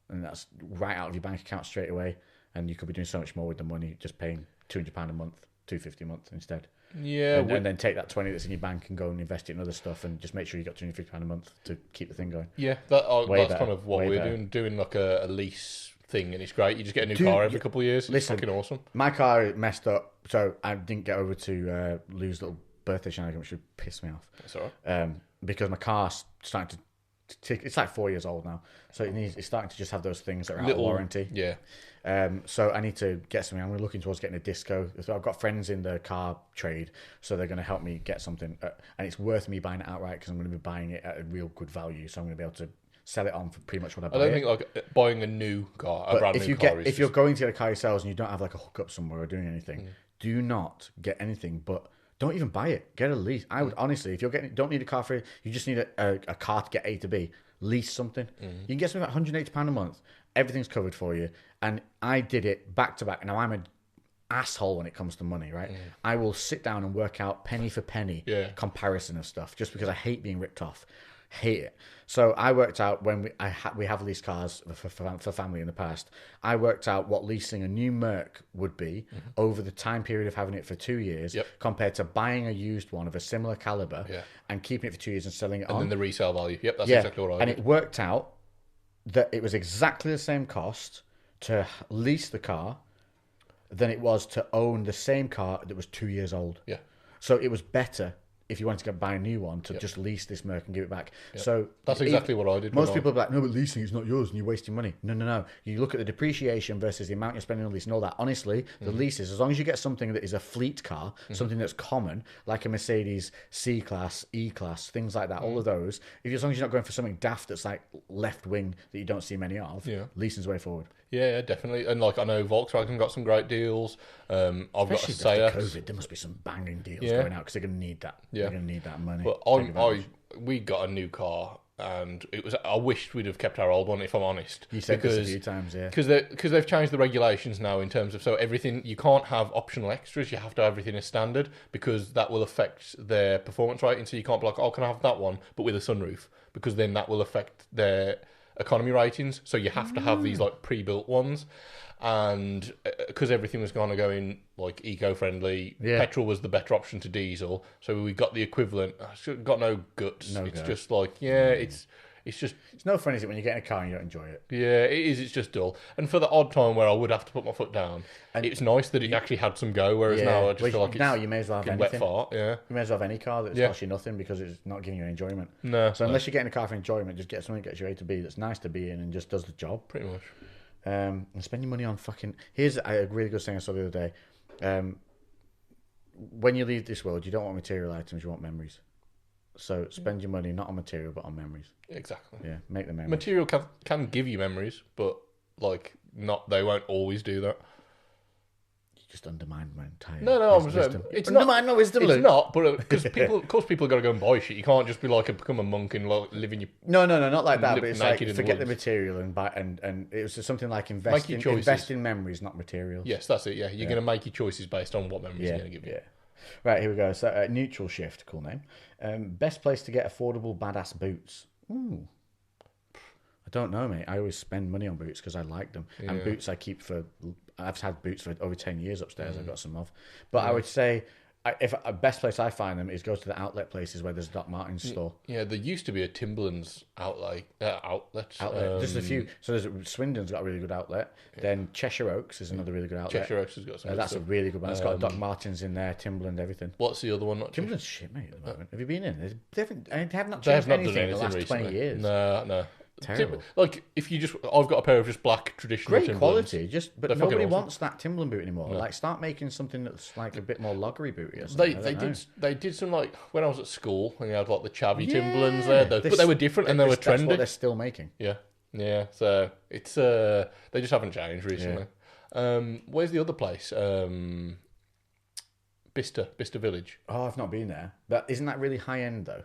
and that's right out of your bank account straight away. And you could be doing so much more with the money, just paying £200 a month, £250 a month instead. Yeah, and then take that 20 that's in your bank and go and invest it in other stuff, and just make sure you got £250 a month to keep the thing going. yeah. Way That's better, kind of what way we're better. doing like a lease thing, and it's great. You just get a new car every couple of years. It's listen, fucking awesome. My car messed up, so I didn't get over to Lou's little birthday shenanigan, which would piss me off. That's all right. Because my car's starting to tick. It's like 4 years old now, so it's starting to just have those things that are out of warranty. Yeah. So I need to get something. I'm looking towards getting a disco. So I've got friends in the car trade, so they're going to help me get something, and it's worth me buying it outright because I'm going to be buying it at a real good value. So I'm going to be able to sell it on for pretty much what I buy. I don't think like buying a new car, a brand new car. If you're going to get a car yourselves and you don't have like a hookup somewhere or doing anything, do not get anything. But don't even buy it. Get a lease. I would honestly, if you're don't need a car for it, you just need a car to get A to B. Lease something. You can get something like £180 a month. Everything's covered for you. And I did it back to back. Now I'm an asshole when it comes to money, right? I will sit down and work out penny for penny comparison of stuff just because I hate being ripped off. Hate it. So I worked out when we have leased cars for family in the past. I worked out what leasing a new Merc would be over the time period of having it for 2 years compared to buying a used one of a similar caliber and keeping it for 2 years and selling it on. And then the resale value. Yep, that's exactly what I did. And it worked out that it was exactly the same cost to lease the car than it was to own the same car that was 2 years old. Yeah. So it was better if you wanted to go buy a new one to just lease this Merc and give it back. So that's exactly what I did. Most people are like, no, but leasing is not yours and you're wasting money. No. You look at the depreciation versus the amount you're spending on lease and all that. Honestly, the leases, as long as you get something that is a fleet car, something that's common, like a Mercedes C-Class, E-Class, things like that, all of those, as long as you're not going for something daft that's like left wing that you don't see many of, leasing's the way forward. Yeah, definitely. And like I know Volkswagen got some great deals. I've got a Especially Seat. after COVID, there must be some banging deals going out because they're going to need that. Yeah. They're going to need that money. But we got a new car, and it was. I wished we'd have kept our old one, if I'm honest. You said this a few times, yeah. Because they've changed the regulations now in terms of so everything you can't have optional extras. You have to have everything as standard because that will affect their performance rating. So you can't be like, oh, can I have that one, but with a sunroof? Because then that will affect their economy ratings. So you have to have these like pre-built ones. And because everything was going to go in like eco-friendly, petrol was the better option to diesel. So we got the equivalent. It's got no guts. It's just like it's just it's no fun, is it, when you get in a car and you don't enjoy it? Yeah, it is. It's just dull. And for the odd time where I would have to put my foot down, and it's nice that it actually had some go. Whereas now I just feel like now you may as well have anything. Wet fart. Yeah, you may as well have any car that's cost you nothing because it's not giving you enjoyment. No. So unless you're getting a car for enjoyment, just get something that gets you A to B that's nice to be in and just does the job. Pretty much. And spend your money on fucking. Here's a really good thing I saw the other day. When you leave this world, you don't want material items; you want memories. So spend your money not on material but on memories. Exactly. Yeah, make the memories. Material can give you memories, but like not. They won't always do that. You just undermined my entire. No, wisdom. It's undermined my wisdom. It's not, but because of course, people got to go and buy shit. You can't just be like become a monk and like, live in your. No, not like that. But it's like in forget the the material and buy and it was just something like invest in memories, not materials. Yes, that's it. Yeah, you're going to make your choices based on what memories you're going to give you. Yeah. Right, here we go. So, Neutral Shift, cool name. Best place to get affordable badass boots. Ooh. I don't know, mate. I always spend money on boots because I like them. Yeah. And boots I keep for... I've had boots for over 10 years upstairs. I've got some of. But I would say... If a best place I find them is go to the outlet places where there's a Doc Martens store. Yeah, there used to be a Timberland's outlet. Just a few. So there's Swindon's got a really good outlet. Yeah. Then Cheshire Oaks is another really good outlet. Cheshire Oaks has got some. That's a really good one. It's got Doc Martens in there, Timberland, everything. What's the other one? Timberland's shit, mate. At the moment, have you been in? They have not changed anything in the last recently. 20 years. No. Terrible. Like if you just, I've got a pair of just black traditional great quality, but They're nobody wants that Timberland boot anymore. No. Like start making something that's like a bit more loggery booty or something. They did some like when I was at school and they had like the chavvy Timberlands there, but they were different and they were trendy. That's what they're still making. Yeah. So it's they just haven't changed recently. Yeah. Where's the other place? Bicester Village. Oh, I've not been there. But isn't that really high end though?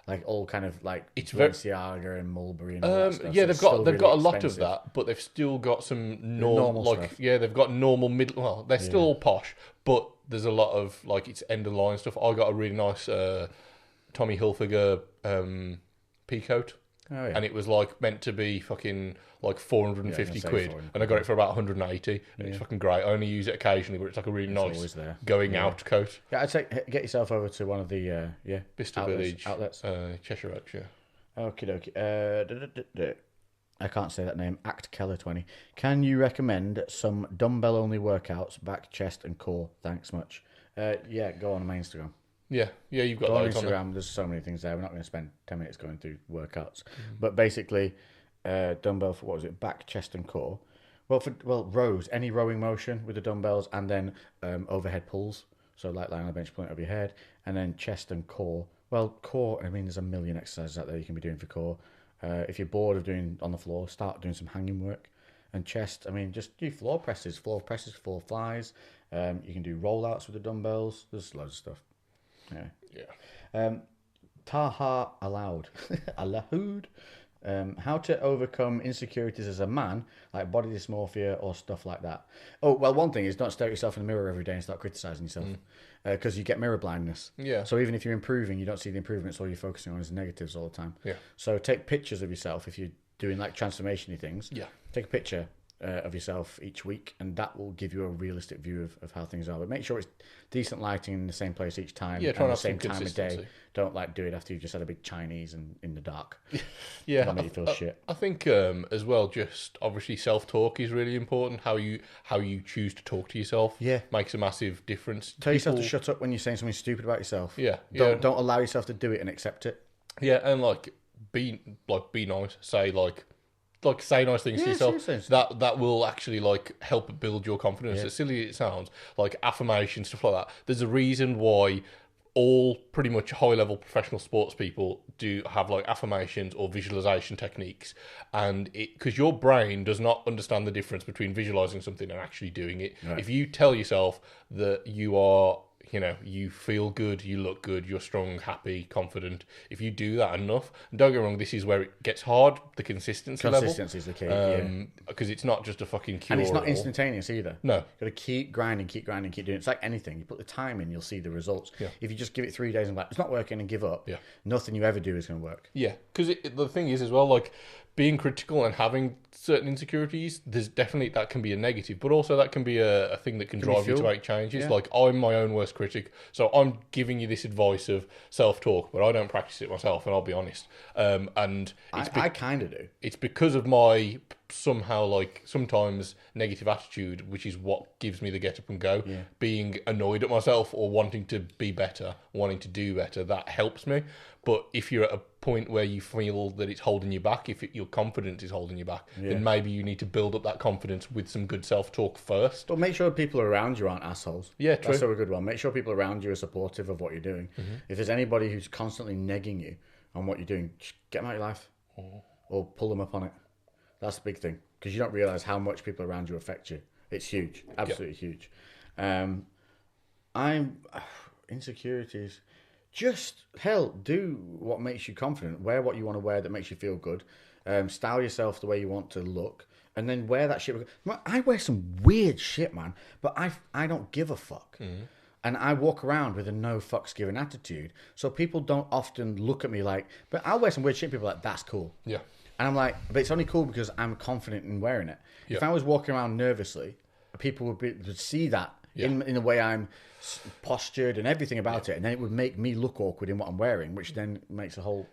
Like all kind of like it's Balenciaga and Mulberry and all that stuff. Yeah, so they've got a lot of that, but they've still got some normal like stuff. Yeah, they've got normal middle. Well, they're still all posh, but there's a lot of like it's end of line stuff. I got a really nice Tommy Hilfiger peacoat. Oh, yeah. And it was like meant to be fucking like 450 Yeah, quid, and I got it for about 180, and it's fucking great. I only use it occasionally, but it's like a really nice always there. going out coat. Yeah, I'd say get yourself over to one of the Bicester Village outlets. Cheshire Oaks, yeah. Okie dokie. I can't say that name. Act Keller 20. Can you recommend some dumbbell only workouts, back, chest, and core? Thanks much. Yeah, go on my Instagram. Yeah, you've got Go on those on there. Instagram. There's so many things there. We're not going to spend 10 minutes going through workouts. But basically, dumbbell for, what was it? Back, chest, and core. Well, rows. Any rowing motion with the dumbbells, and then overhead pulls. So like lying on the bench, pulling it over your head. And then chest and core. Well, core, I mean, there's a million exercises out there you can be doing for core. If you're bored of doing on the floor, start doing some hanging work. And chest, I mean, just do floor presses, floor flies. You can do rollouts with the dumbbells. There's loads of stuff. Yeah. Taha allowed. Allowed. How to overcome insecurities as a man, like body dysmorphia or stuff like that. Oh, well, one thing is don't stare at yourself in the mirror every day and start criticising yourself. Because you get mirror blindness. Yeah. So even if you're improving, you don't see the improvements. All you're focusing on is negatives all the time. Yeah. So take pictures of yourself if you're doing like transformation-y things. Yeah. Take a picture of yourself each week, and that will give you a realistic view of how things are. But make sure it's decent lighting in the same place each time. Yeah, try and and the have same some time of day. consistency. Don't like do it after you've just had a big Chinese and in the dark. Yeah, That'll make you feel shit. I think as well, just obviously self-talk is really important. How you choose to talk to yourself makes a massive difference. Tell yourself to shut up when you're saying something stupid about yourself. Yeah. Don't allow yourself to do it and accept it. Yeah, and be nice. Say nice things to yourself. Seriously. That will actually help build your confidence. As silly as it sounds, like affirmation, stuff like that. There's a reason why all pretty much high-level professional sports people do have affirmations or visualization techniques, and because your brain does not understand the difference between visualizing something and actually doing it. Right. If you tell yourself that you are, you feel good, you look good, you're strong, happy, confident. If you do that enough, and don't get me wrong, this is where it gets hard, the consistency level. Consistency is the key, because it's not just a fucking cure. And it's not instantaneous either. No. You've got to keep grinding, keep doing it. It's like anything. You put the time in, you'll see the results. Yeah. If you just give it 3 days and it's not working and give up, nothing you ever do is going to work. Yeah, because the thing is as well, being critical and having certain insecurities, there's definitely that can be a negative, but also that can be a thing that can drive you to make changes. Yeah. I'm my own worst critic, so I'm giving you this advice of self-talk, but I don't practice it myself, and I'll be honest. And I kind of do. it's because of my somehow sometimes negative attitude, which is what gives me the get up and go. Being annoyed at myself or wanting to be better, wanting to do better, that helps me. But if you're at a point where you feel that it's holding you back, if your confidence is holding you back, then maybe you need to build up that confidence with some good self-talk first. But make sure people around you aren't assholes. Yeah, true. That's a good one. Make sure people around you are supportive of what you're doing. If there's anybody who's constantly negging you on what you're doing, just get them out of your life or pull them up on it. That's the big thing, because you don't realise how much people around you affect you. It's huge, absolutely huge. Insecurities. Just, do what makes you confident. Wear what you want to wear that makes you feel good. Style yourself the way you want to look. And then wear that shit. I wear some weird shit, man. But I don't give a fuck. And I walk around with a no fucks given attitude. So people don't often look at me but I'll wear some weird shit. People are like, that's cool. Yeah. And I'm like, but it's only cool because I'm confident in wearing it. If I was walking around nervously, people would see that in the way I'm postured and everything about it, and then it would make me look awkward in what I'm wearing, which then makes a whole,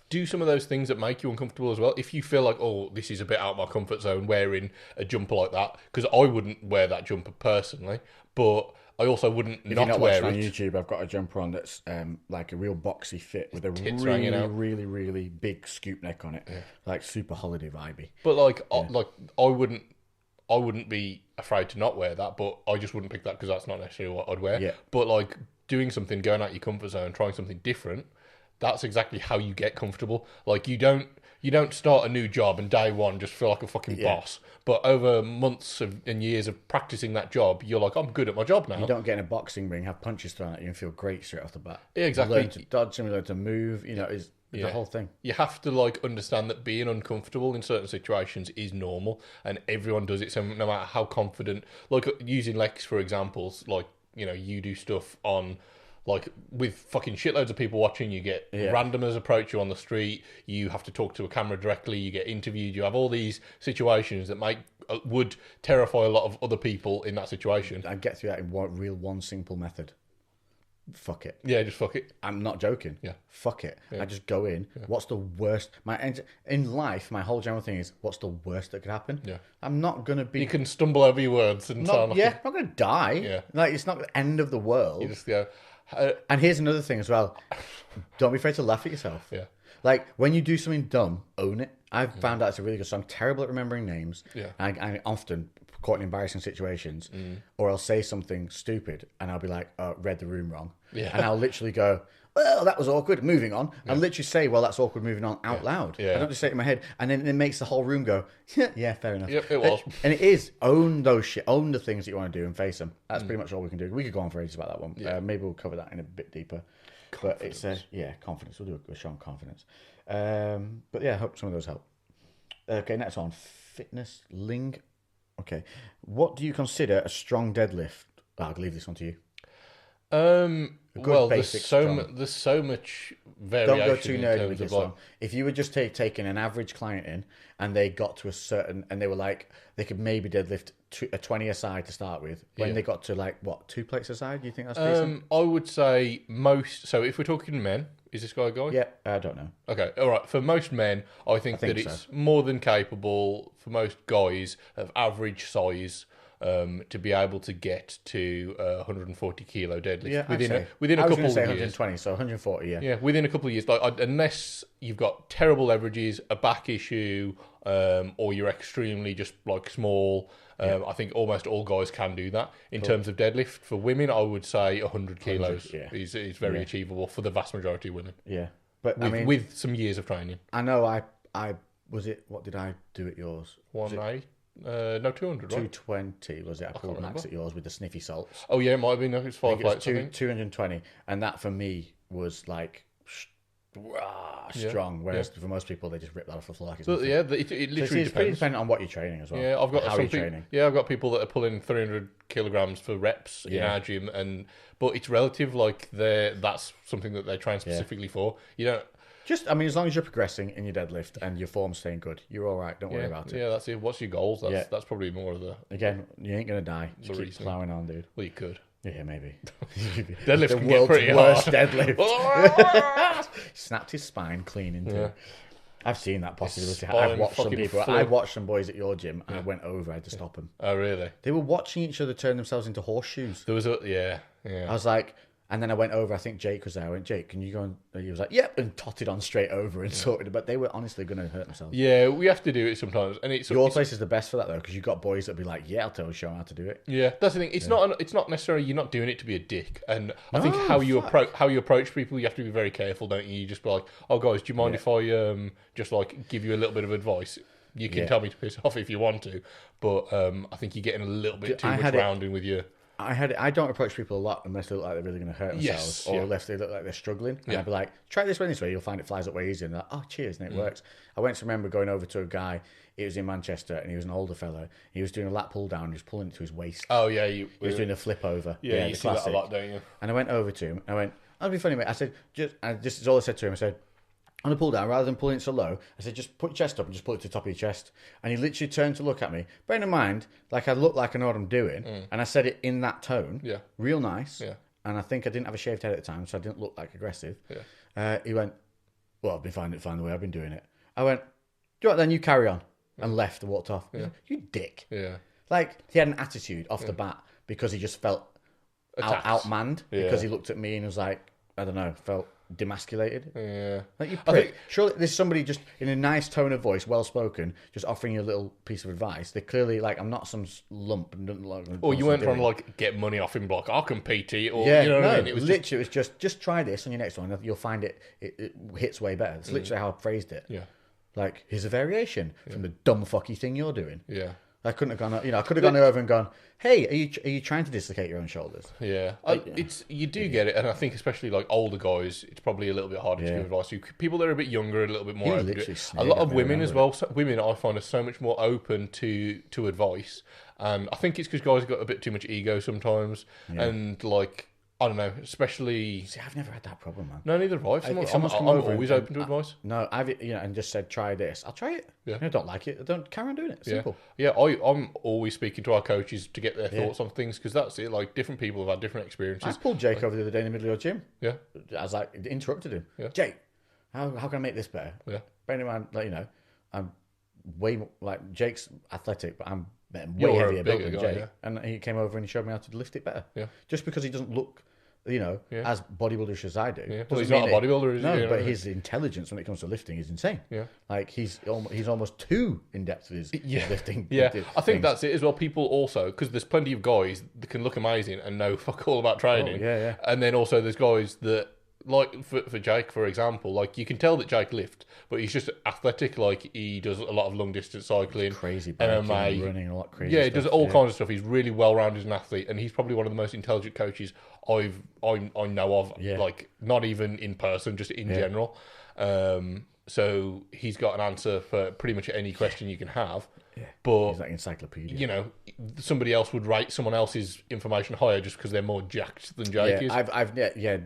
Do some of those things that make you uncomfortable as well. If you feel like, oh, this is a bit out of my comfort zone, wearing a jumper like that, because I wouldn't wear that jumper personally, but I also wouldn't If not you're not wear watching it. on YouTube, I've got a jumper on that's like a real boxy fit with a Tits hanging out. really, really big scoop neck on it, like super holiday vibey. But I wouldn't be afraid to not wear that, but I just wouldn't pick that because that's not necessarily what I'd wear. Yeah. But doing something, going out your comfort zone, trying something different, that's exactly how you get comfortable. You don't start a new job and day one just feel like a fucking boss. But over months and years of practicing that job, you're like, I'm good at my job now. You don't get in a boxing ring, have punches thrown at you, and feel great straight off the bat. Yeah, exactly. Learn to dodge and learn to move. Is the whole thing. You have to understand that being uncomfortable in certain situations is normal, and everyone does it. So no matter how confident, using Lex for examples, you do stuff on like with fucking shitloads of people watching, you get randomers approach you on the street. You have to talk to a camera directly. You get interviewed. You have all these situations that would terrify a lot of other people in that situation. I get through that in one simple method. Fuck it. Yeah, just fuck it. I'm not joking. Yeah. Fuck it. I just go in. What's the worst? In life, my whole general thing is, what's the worst that could happen? Yeah. I'm not gonna be. You can stumble over your words and sound like I'm not gonna die. Yeah. Like, it's not the end of the world. you just go. And here's another thing as well. Don't be afraid to laugh at yourself. Yeah. Like, when you do something dumb, own it. I've found out it's a really good. So I'm terrible at remembering names. Yeah. I often caught in embarrassing situations, or I'll say something stupid and I'll be like, "Oh, read the room wrong," and I'll literally go, "Well, that was awkward. Moving on." I'll literally say, "Well, that's awkward. Moving on," out loud. Yeah. I don't just say it in my head, and then it makes the whole room go, "Yeah, fair enough." Yep, it was. And it is own own the things that you want to do and face them. That's pretty much all we can do. We could go on for ages about that one. Yeah. Maybe we'll cover that in a bit deeper. Confidence. But it's confidence. We'll do a show on confidence. But yeah, I hope some of those help. Okay, next on fitness Ling. Okay, what do you consider a strong deadlift? I'll leave this one to you. Well, there's basic so strong. There's so much variation. Don't go too in nerdy terms with this of like, one. If you were just taking an average client in and they got to a certain, and they were like, they could maybe deadlift a 20 aside to start with. When they got to like, what, 2 plates aside? Do you think that's decent? I would say most. So if we're talking men, is this guy a guy? Yeah, I don't know. Okay, all right. For most men, I think that it's more than capable for most guys of average size to be able to get to 140 kilo deadlift Yeah, within a I was couple gonna say of years. 120, so 140. Yeah. Yeah, within a couple of years, like unless you've got terrible leverages, a back issue, or you're extremely just like small. I think almost all guys can do that. In terms of deadlift, for women, I would say 100 kilos is very achievable for the vast majority of women. Yeah, but With some years of training. I know I was it. What did I do at yours? 180? No, 200, right? 220 was it? I pulled max at yours with the sniffy salts. Oh yeah, it might have been. It's 5 plates. I think 220, and that for me was like strong. Whereas for most people, they just rip that off the floor. Like so, yeah, it literally it's pretty depends. dependent on what you're training as well. Yeah, I've got how you're training. Yeah, I've got people that are pulling 300 kilograms for reps in our gym, but it's relative. Like that's something that they train specifically for. You don't. As long as you're progressing in your deadlift and your form's staying good, you're all right. Don't worry about it. Yeah, that's it. What's your goals? That's probably more of the. Again, you ain't gonna die. Just keep plowing on, dude. Well, you could. Yeah, maybe. Deadlift the can world's get pretty worst hard. deadlift. Snapped his spine clean into it. I've seen that possibility. I've watched some people. I watched some boys at your gym, and I went over. I had to stop them. Oh, really? They were watching each other turn themselves into horseshoes. There was I was like, and then I went over. I think Jake was there. I went, Jake, can you go? And he was like, yep, and totted on straight over and sorted it. But they were honestly going to hurt themselves. Yeah, we have to do it sometimes, and your place is the best for that though, because you've got boys that be like, yeah, I'll tell you, show them how to do it. Yeah, that's the thing. It's not necessarily you're not doing it to be a dick, and I think how you approach people, you have to be very careful, don't you? You just be like, oh guys, do you mind if I just like give you a little bit of advice? You can tell me to piss off if you want to, but I think you're getting a little bit too much rounding with you. I don't approach people a lot unless they look like they're really going to hurt themselves, or unless they look like they're struggling. And I'd be like, try this way, you'll find it flies up way easier. And they're like, oh, cheers, and it works. I went to remember going over to a guy. It was in Manchester, and he was an older fellow. He was doing a lat pull down, he was pulling it to his waist. Oh yeah, he was doing a flip over. Yeah, you see that a lot, don't you? And I went over to him. And I went, that'll be funny, mate. I said, just is all I said to him. I said, on a pull down, rather than pulling it so low, I said, just put your chest up and just pull it to the top of your chest. And he literally turned to look at me. Bearing in mind, like I look like I know what I'm doing, and I said it in that tone. Yeah. Real nice. Yeah. And I think I didn't have a shaved head at the time, so I didn't look like aggressive. Yeah. He went, well, I've been finding it fine the way I've been doing it. I went, do you know what, then you carry on. And left and walked off. Yeah. You dick. Yeah. Like, he had an attitude off the bat because he just felt outmanned. Because he looked at me and was like, I don't know, felt demasculated. Yeah. Like, you prick. Surely there's somebody just in a nice tone of voice, well spoken, just offering you a little piece of advice. They're clearly like, I'm not some lump. And don't like, or you weren't trying to like get money off him, like I can PT, or yeah, you know no, what I mean? It was literally, it was just try this on your next one. You'll find it hits way better. It's literally how I phrased it. Yeah. Like, here's a variation from the dumb fucky thing you're doing. Yeah. I couldn't have gone. I could have gone over and gone, "Hey, are you trying to dislocate your own shoulders?" Yeah, you do get it, and I think especially like older guys, it's probably a little bit harder to give advice to. People that are a bit younger, a little bit more open. A lot of women as well. Women I find are so much more open to advice, and I think it's because guys have got a bit too much ego sometimes, and like I don't know, especially... See, I've never had that problem, man. No, neither have I. If I'm someone's come over always and- open to advice. No, and just said, try this. I'll try it. Yeah. If I don't like it, I don't carry on doing it. Simple. Yeah, I'm always speaking to our coaches to get their thoughts on things, because that's it. Like, different people have had different I experiences. pulled Jake over the other day in the middle of your gym. Yeah. I was like, interrupted him. Yeah. Jake, how can I make this better? Yeah. Bearing in mind, like, you know, I'm way more, like, Jake's athletic, but I'm way You're a heavier built bigger than guy, Jake. yeah. And he came over and he showed me how to lift it better. Yeah. Just because he doesn't look, you know, as bodybuilderish as I do. Yeah. Well, doesn't he's not a mean bodybuilder, is he? No, You know, but his intelligence when it comes to lifting is insane. Yeah. Like, he's almost too in-depth with his lifting. Yeah, I think things. that's it as well. People also, because there's plenty of guys that can look amazing and know fuck all about training. Oh, yeah. And then also there's guys that, like for Jake, for example, like you can tell that Jake lifts, but he's just athletic. Like he does a lot of long distance cycling, Crazy biking, MMA, running, a lot of crazy yeah, he stuff. does all kinds of stuff. He's really well rounded as an athlete, and he's probably one of the most intelligent coaches I know of. Yeah. Like not even in person, just in general. So he's got an answer for pretty much any question you can have. Yeah. But He's like encyclopedia. you know, somebody else would rate someone else's information higher just because they're more jacked than Jake is.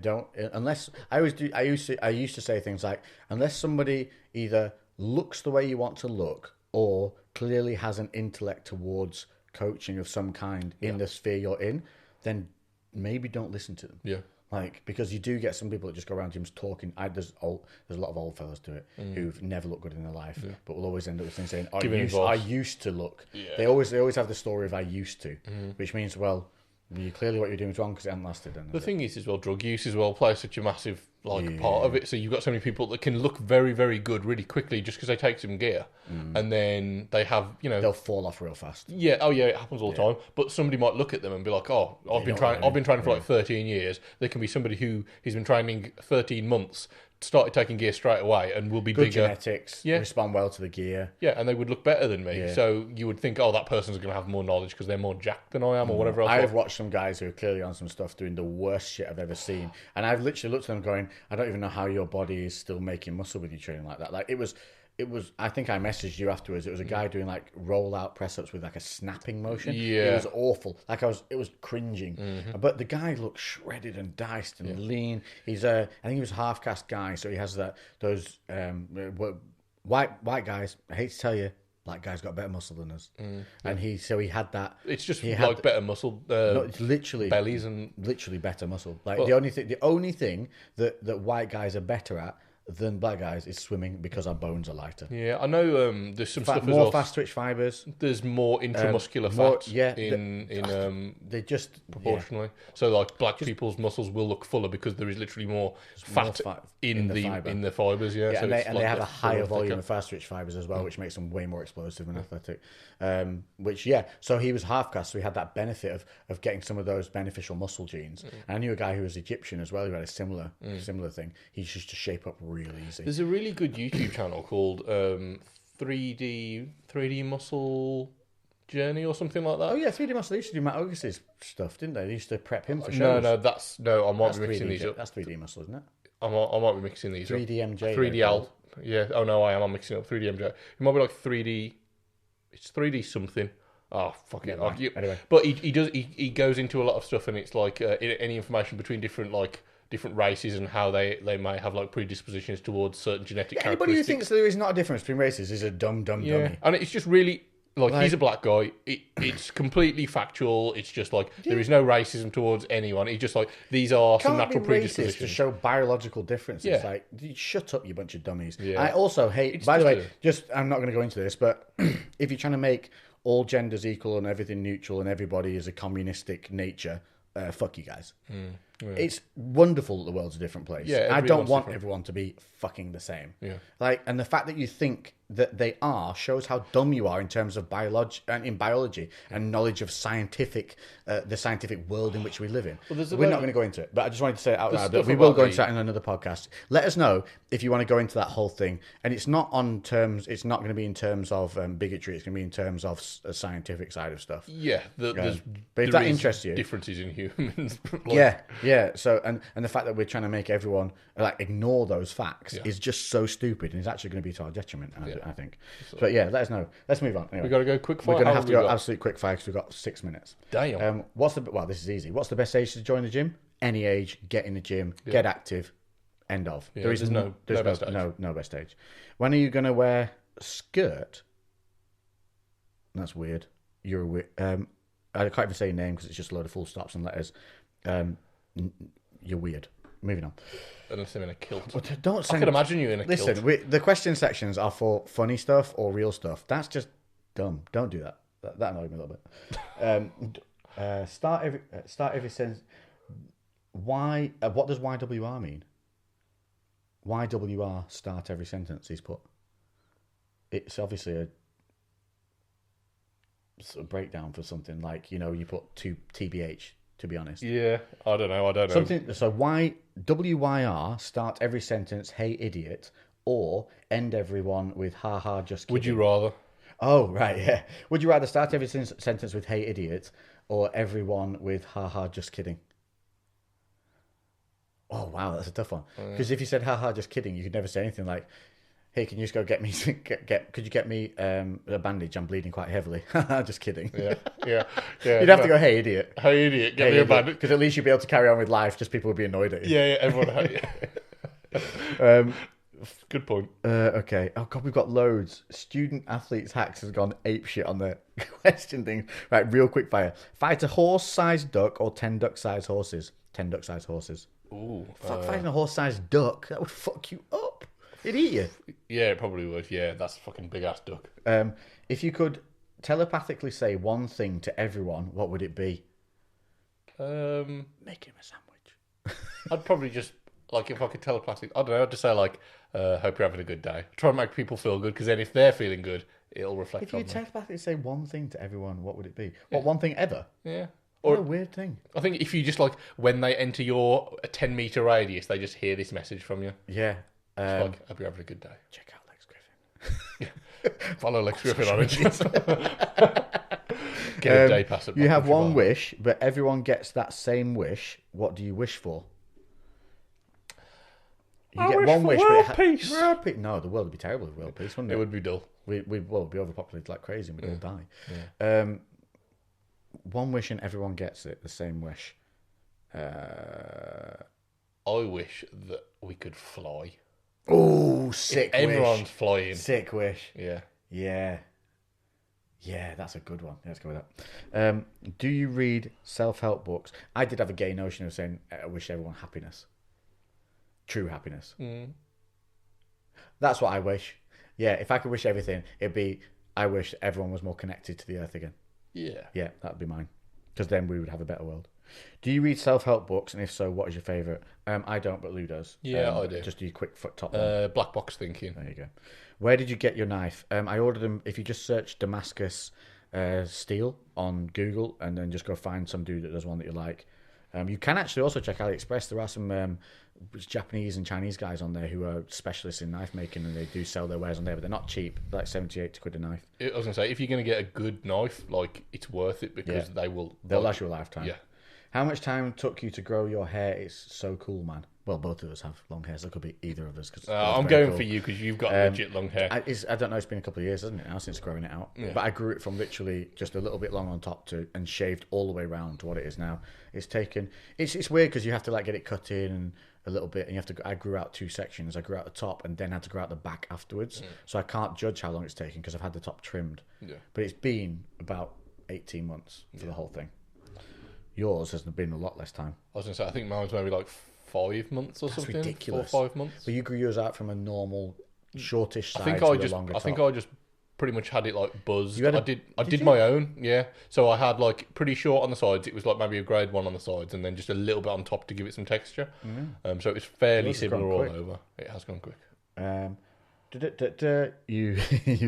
Don't unless I always do. I used to say things like, unless somebody either looks the way you want to look or clearly has an intellect towards coaching of some kind in the sphere you're in, then maybe don't listen to them. Yeah. Like, because you do get some people that just go around gyms talking. There's a lot of old fellas to it who've never looked good in their life, but will always end up with things saying, I used to look. Yeah. They always have the story of I used to, which means, well, you clearly what you're doing is wrong because it hasn't lasted. The thing is, as well, drug use as well plays such a massive part of it. So you've got so many people that can look very, very good really quickly just because they take some gear, and then they have, you know, they'll fall off real fast. yeah, oh yeah, it happens all the time. But somebody might look at them and be like, "Oh, I've been training for like 13 years." There can be somebody who has been training 13 months, started taking gear straight away, and will be Good bigger. genetics, respond well to the gear. Yeah, and they would look better than me. Yeah. So you would think, oh, that person's going to have more knowledge because they're more jacked than I am, or whatever else. I have watched some guys who are clearly on some stuff doing the worst shit I've ever seen, and I've literally looked at them going, I don't even know how your body is still making muscle with you training like that. Like it was. I think I messaged you afterwards. It was a guy doing like roll out press ups with like a snapping motion. Yeah. It was awful. Like it was cringing. But the guy looked shredded and diced and lean. He's I think he was a half caste guy, so he has those white guys. I hate to tell you, black guys got better muscle than us. And he had that. It's just he like better muscle. No, it's literally bellies and literally better muscle. Like the only thing that white guys are better at than black guys is swimming because our bones are lighter. Yeah, I know. There's some stuff as More well. fast twitch fibers. There's more intramuscular fat They just proportionally. So like black people's muscles will look fuller because there is literally more fat in the fibers. Yeah, so and they have a higher thicker volume of fast twitch fibers as well, which makes them way more explosive and athletic. So he was half cast, so he had that benefit of getting some of those beneficial muscle genes. And I knew a guy who was Egyptian as well who had a similar thing. He used to shape up really easy. There's a really good YouTube channel called 3D Muscle Journey or something like that. Oh yeah, 3D Muscle. They used to do Matt Augus's stuff, didn't they? They used to prep him for shows. I might be mixing these up. That's 3D Muscle, isn't it? I might be mixing these 3D up. MJ. 3DL. Yeah. Oh no, I'm mixing up 3D MJ. It might be like 3D. It's 3D something. Oh fuck it. Anyway, but he goes into a lot of stuff, and it's like any information between different races and how they may have like predispositions towards certain genetic anybody who characteristics. thinks there is not a difference between races is a dummy. And it's just really like he's a black guy. It's completely factual. It's just like there is no racism towards anyone. It's just like these are some natural predispositions to show biological differences. Yeah. Like, shut up, you bunch of dummies. Yeah. I also hate. By the way, I'm not going to go into this, but if you're trying to make all genders equal and everything neutral and everybody is a communistic nature, fuck you guys. Yeah. It's wonderful that the world's a different place. Yeah, I don't want different. everyone to be fucking the same. Yeah. Like, and the fact that you think that they are shows how dumb you are in terms of biology and knowledge of the scientific world in which we live in. We're not going to go into it, but I just wanted to say it out loud that we will go into that in another podcast. Let us know if you want to go into that whole thing, and it's not on terms. It's not going to be in terms of bigotry. It's going to be in terms of a scientific side of stuff. Yeah, but if that interests you, differences in humans. Yeah. So and the fact that we're trying to make everyone like ignore those facts is just so stupid, and it's actually going to be to our detriment. I think. But yeah, let us know. Let's move on. Anyway, We got to go quick fire. we're going to have to go absolute quick fire because we've got 6 minutes. Damn. This is easy. What's the best age to join the gym? any age, get in the gym, get active, end of. Yeah, There is there's no best age. No best age. When are you going to wear a skirt? That's weird. You're a weird... I can't even say your name because it's just a load of full stops and letters. You're weird. Moving on. Unless I'm in a kilt. Well, don't send... I can imagine you in a kilt. Listen, the question sections are for funny stuff or real stuff. That's just dumb. Don't do that. That annoyed me a little bit. Start every sentence. Why? What does YWR mean? YWR start every sentence. He's put. It's obviously a sort of breakdown for something like, you know, you put to TBH. To be honest. Yeah, I don't know. Something. So WYR start every sentence. Hey idiot, or end everyone with ha ha. Just kidding. Would you rather? Oh, right, yeah. Would you rather start every sentence with hey idiot or everyone with ha ha just kidding? Oh, wow, that's a tough one. Because if you said ha ha just kidding, you could never say anything like, hey, can you just go get me, could you get me a bandage? I'm bleeding quite heavily. Just kidding. Yeah. You'd have to go, hey idiot. Hey idiot, get me a bandage. Because at least you'd be able to carry on with life, just people would be annoyed at you. Yeah, everyone. Good point. Okay. Oh god, we've got loads. Student athletes hacks has gone ape shit on the question thing. Right, real quick fire. Fight a horse-sized duck or 10 duck-sized horses. 10 duck-sized horses. Ooh. Fighting a horse-sized duck, that would fuck you up. It'd eat you. Yeah, it probably would. Yeah, that's a fucking big ass duck. If you could telepathically say one thing to everyone, what would it be? Make him a sandwich. I'd probably just, like, if I could telepathic, I don't know, I'd just say, like, hope you're having a good day. Try and make people feel good, because then if they're feeling good, it'll reflect If you on could them. telepathically say one thing to everyone, what would it be? What, one thing ever? Yeah. What a weird thing. I think if you just, like, when they enter your 10-metre radius, they just hear this message from you. Yeah. It's like, hope you're having a good day. Check out Lex Griffin. Follow Lex Griffin on it. Get a day pass. You have one wish, but everyone gets that same wish. What do you wish for? You get one wish, world but peace. World peace. No, the world would be terrible with world peace, wouldn't it? It would be dull. We'd be overpopulated like crazy and we'd all die. Yeah. One wish and everyone gets it, the same wish. I wish that we could fly. Oh, sick wish. Everyone's flying. Sick wish. Yeah. Yeah, that's a good one. Let's go with that. Do you read self-help books? I did have a gay notion of saying, I wish everyone happiness. True happiness. That's what I wish. Yeah, if I could wish everything, it'd be, I wish everyone was more connected to the earth again. Yeah. Yeah, that'd be mine. Because then we would have a better world. Do you read self-help books? And if so, what is your favourite? I don't, but Lou does. Yeah, I do. Just do your quick top one. Black box thinking. There you go. Where did you get your knife? I ordered them. If you just search Damascus steel on Google and then just go find some dude that does one that you like. You can actually also check AliExpress. There are some Japanese and Chinese guys on there who are specialists in knife making, and they do sell their wares on there, but they're not cheap. They're like 70-80 quid a knife. I was gonna say, if you're gonna get a good knife, like, it's worth it because they'll last you a lifetime. Yeah. How much time took you to grow your hair? It's so cool, man. Well, both of us have long hair, so it could be either of us. I'm going for you because you've got legit long hair. I don't know. It's been a couple of years, hasn't it, now, since growing it out? Yeah. But I grew it from literally just a little bit long on top and shaved all the way around to what it is now. It's taken. It's weird because you have to like get it cut in and a little bit, and you have to. I grew out two sections. I grew out the top and then had to grow out the back afterwards. So I can't judge how long it's taken because I've had the top trimmed. Yeah. But it's been about 18 months for the whole thing. Yours has been a lot less time. I was gonna say, I think mine's maybe like 5 months or something. Ridiculous. 4 or 5 months. But you grew yours out from a normal, shortish side I think I just pretty much had it like buzzed. I did my own, yeah. So I had like pretty short on the sides. It was like maybe a grade 1 on the sides, and then just a little bit on top to give it some texture. So it was fairly similar all over. It has gone quick. You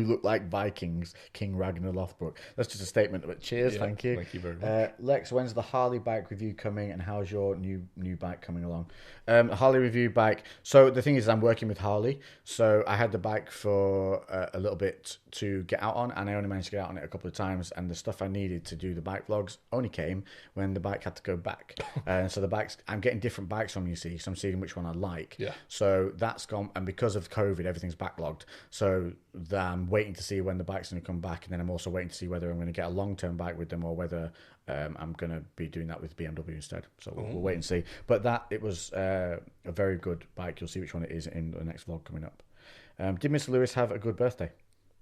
look like Vikings, King Ragnar Lothbrok. That's just a statement, but cheers, thank you. Thank you very much. Lex, when's the Harley bike review coming, and how's your new bike coming along? Harley review bike. So the thing is, I'm working with Harley. So I had the bike for a little bit to get out on, and I only managed to get out on it a couple of times. And the stuff I needed to do the bike vlogs only came when the bike had to go back. So the bikes, I'm getting different bikes from you see, so I'm seeing which one I like. Yeah. So that's gone, and because of COVID, everything's back backlogged. So I'm waiting to see when the bike's going to come back, and then I'm also waiting to see whether I'm going to get a long-term bike with them or whether I'm going to be doing that with BMW instead. So we'll wait and see. But it was a very good bike. You'll see which one it is in the next vlog coming up. Did Mr. Lewis have a good birthday?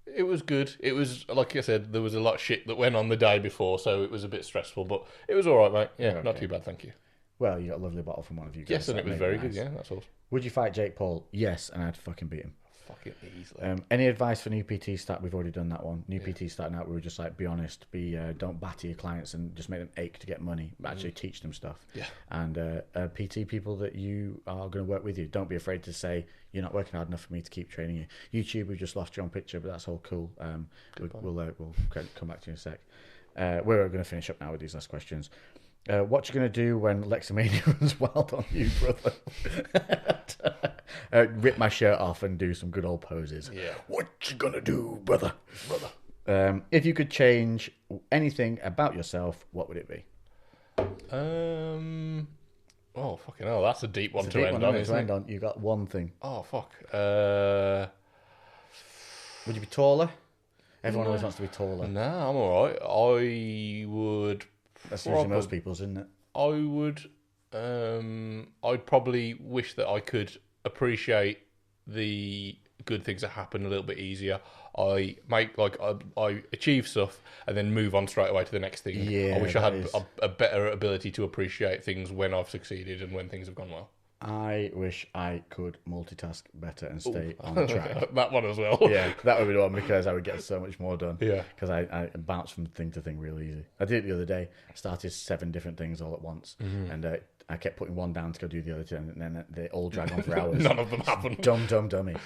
It was good. It was, like I said, there was a lot of shit that went on the day before, so it was a bit stressful, but it was all right, mate. Yeah, Okay. Not too bad, thank you. Well, you got a lovely bottle from one of you guys. Yes, and it was very good, yeah, that's all. Would you fight Jake Paul? Yes, and I'd fucking beat him. Fucking easily. Any advice for new PT start? We've already done that one. New PT starting out, we were just like, be honest, don't batter your clients and just make them ache to get money, but actually teach them stuff. Yeah. And PT people that you are going to work with you, don't be afraid to say, you're not working hard enough for me to keep training you. YouTube, we just lost you on picture, but that's all cool. We'll come back to you in a sec. We're going to finish up now with these last questions. What you going to do when Lexomania runs wild on you, brother? Rip my shirt off and do some good old poses. Yeah. What you going to do, brother? If you could change anything about yourself, what would it be? Oh, fucking hell, that's a deep one to end on. You got one thing. Oh, fuck. Would you be taller? Everyone always wants to be taller. No, I'm all right. I would... That's usually most people's, isn't it? I would... I'd probably wish that I could appreciate the good things that happen a little bit easier. I achieve stuff and then move on straight away to the next thing. Yeah, I wish I had a better ability to appreciate things when I've succeeded and when things have gone well. I wish I could multitask better and stay on track. That one as well. Yeah, that would be the one because I would get so much more done. Yeah. Because I bounce from thing to thing real easy. I did it the other day. I started 7 different things all at once. And I kept putting one down to go do the other 10, and then they all drag on for hours. None of them happened. Dumb dummy.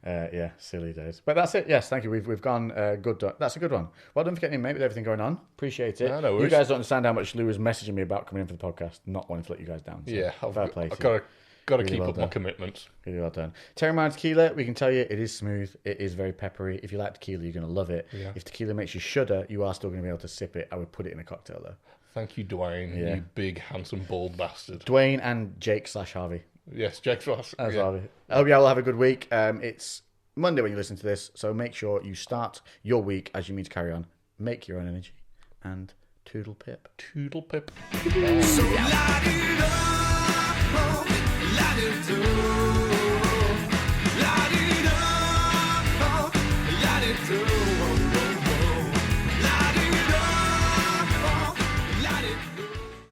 Yeah, silly days. But that's it. Yes, thank you. We've gone good. That's a good one. Well done for getting in, mate, with everything going on. Appreciate it. No worries. You guys don't understand how much Lou was messaging me about coming in for the podcast, not wanting to let you guys down. So Yeah, fair play. I've to you. got to Really keep well up my done. commitments. Really well done. TEREMANA tequila, we can tell you it is smooth. It is very peppery. If you like tequila, you're going to love it. Yeah. If tequila makes you shudder, you are still going to be able to sip it. I would put it in a cocktail, though. Thank you, Dwayne, Yeah. you big, handsome, bald bastard. Dwayne and Jake / Harvey. Yes, Jake's Ross. As Yeah. Harvey. I hope you all have a good week. It's Monday when you listen to this, so make sure you start your week as you mean to carry on. Make your own energy. And toodle pip. Toodle pip. So light it up, light it up.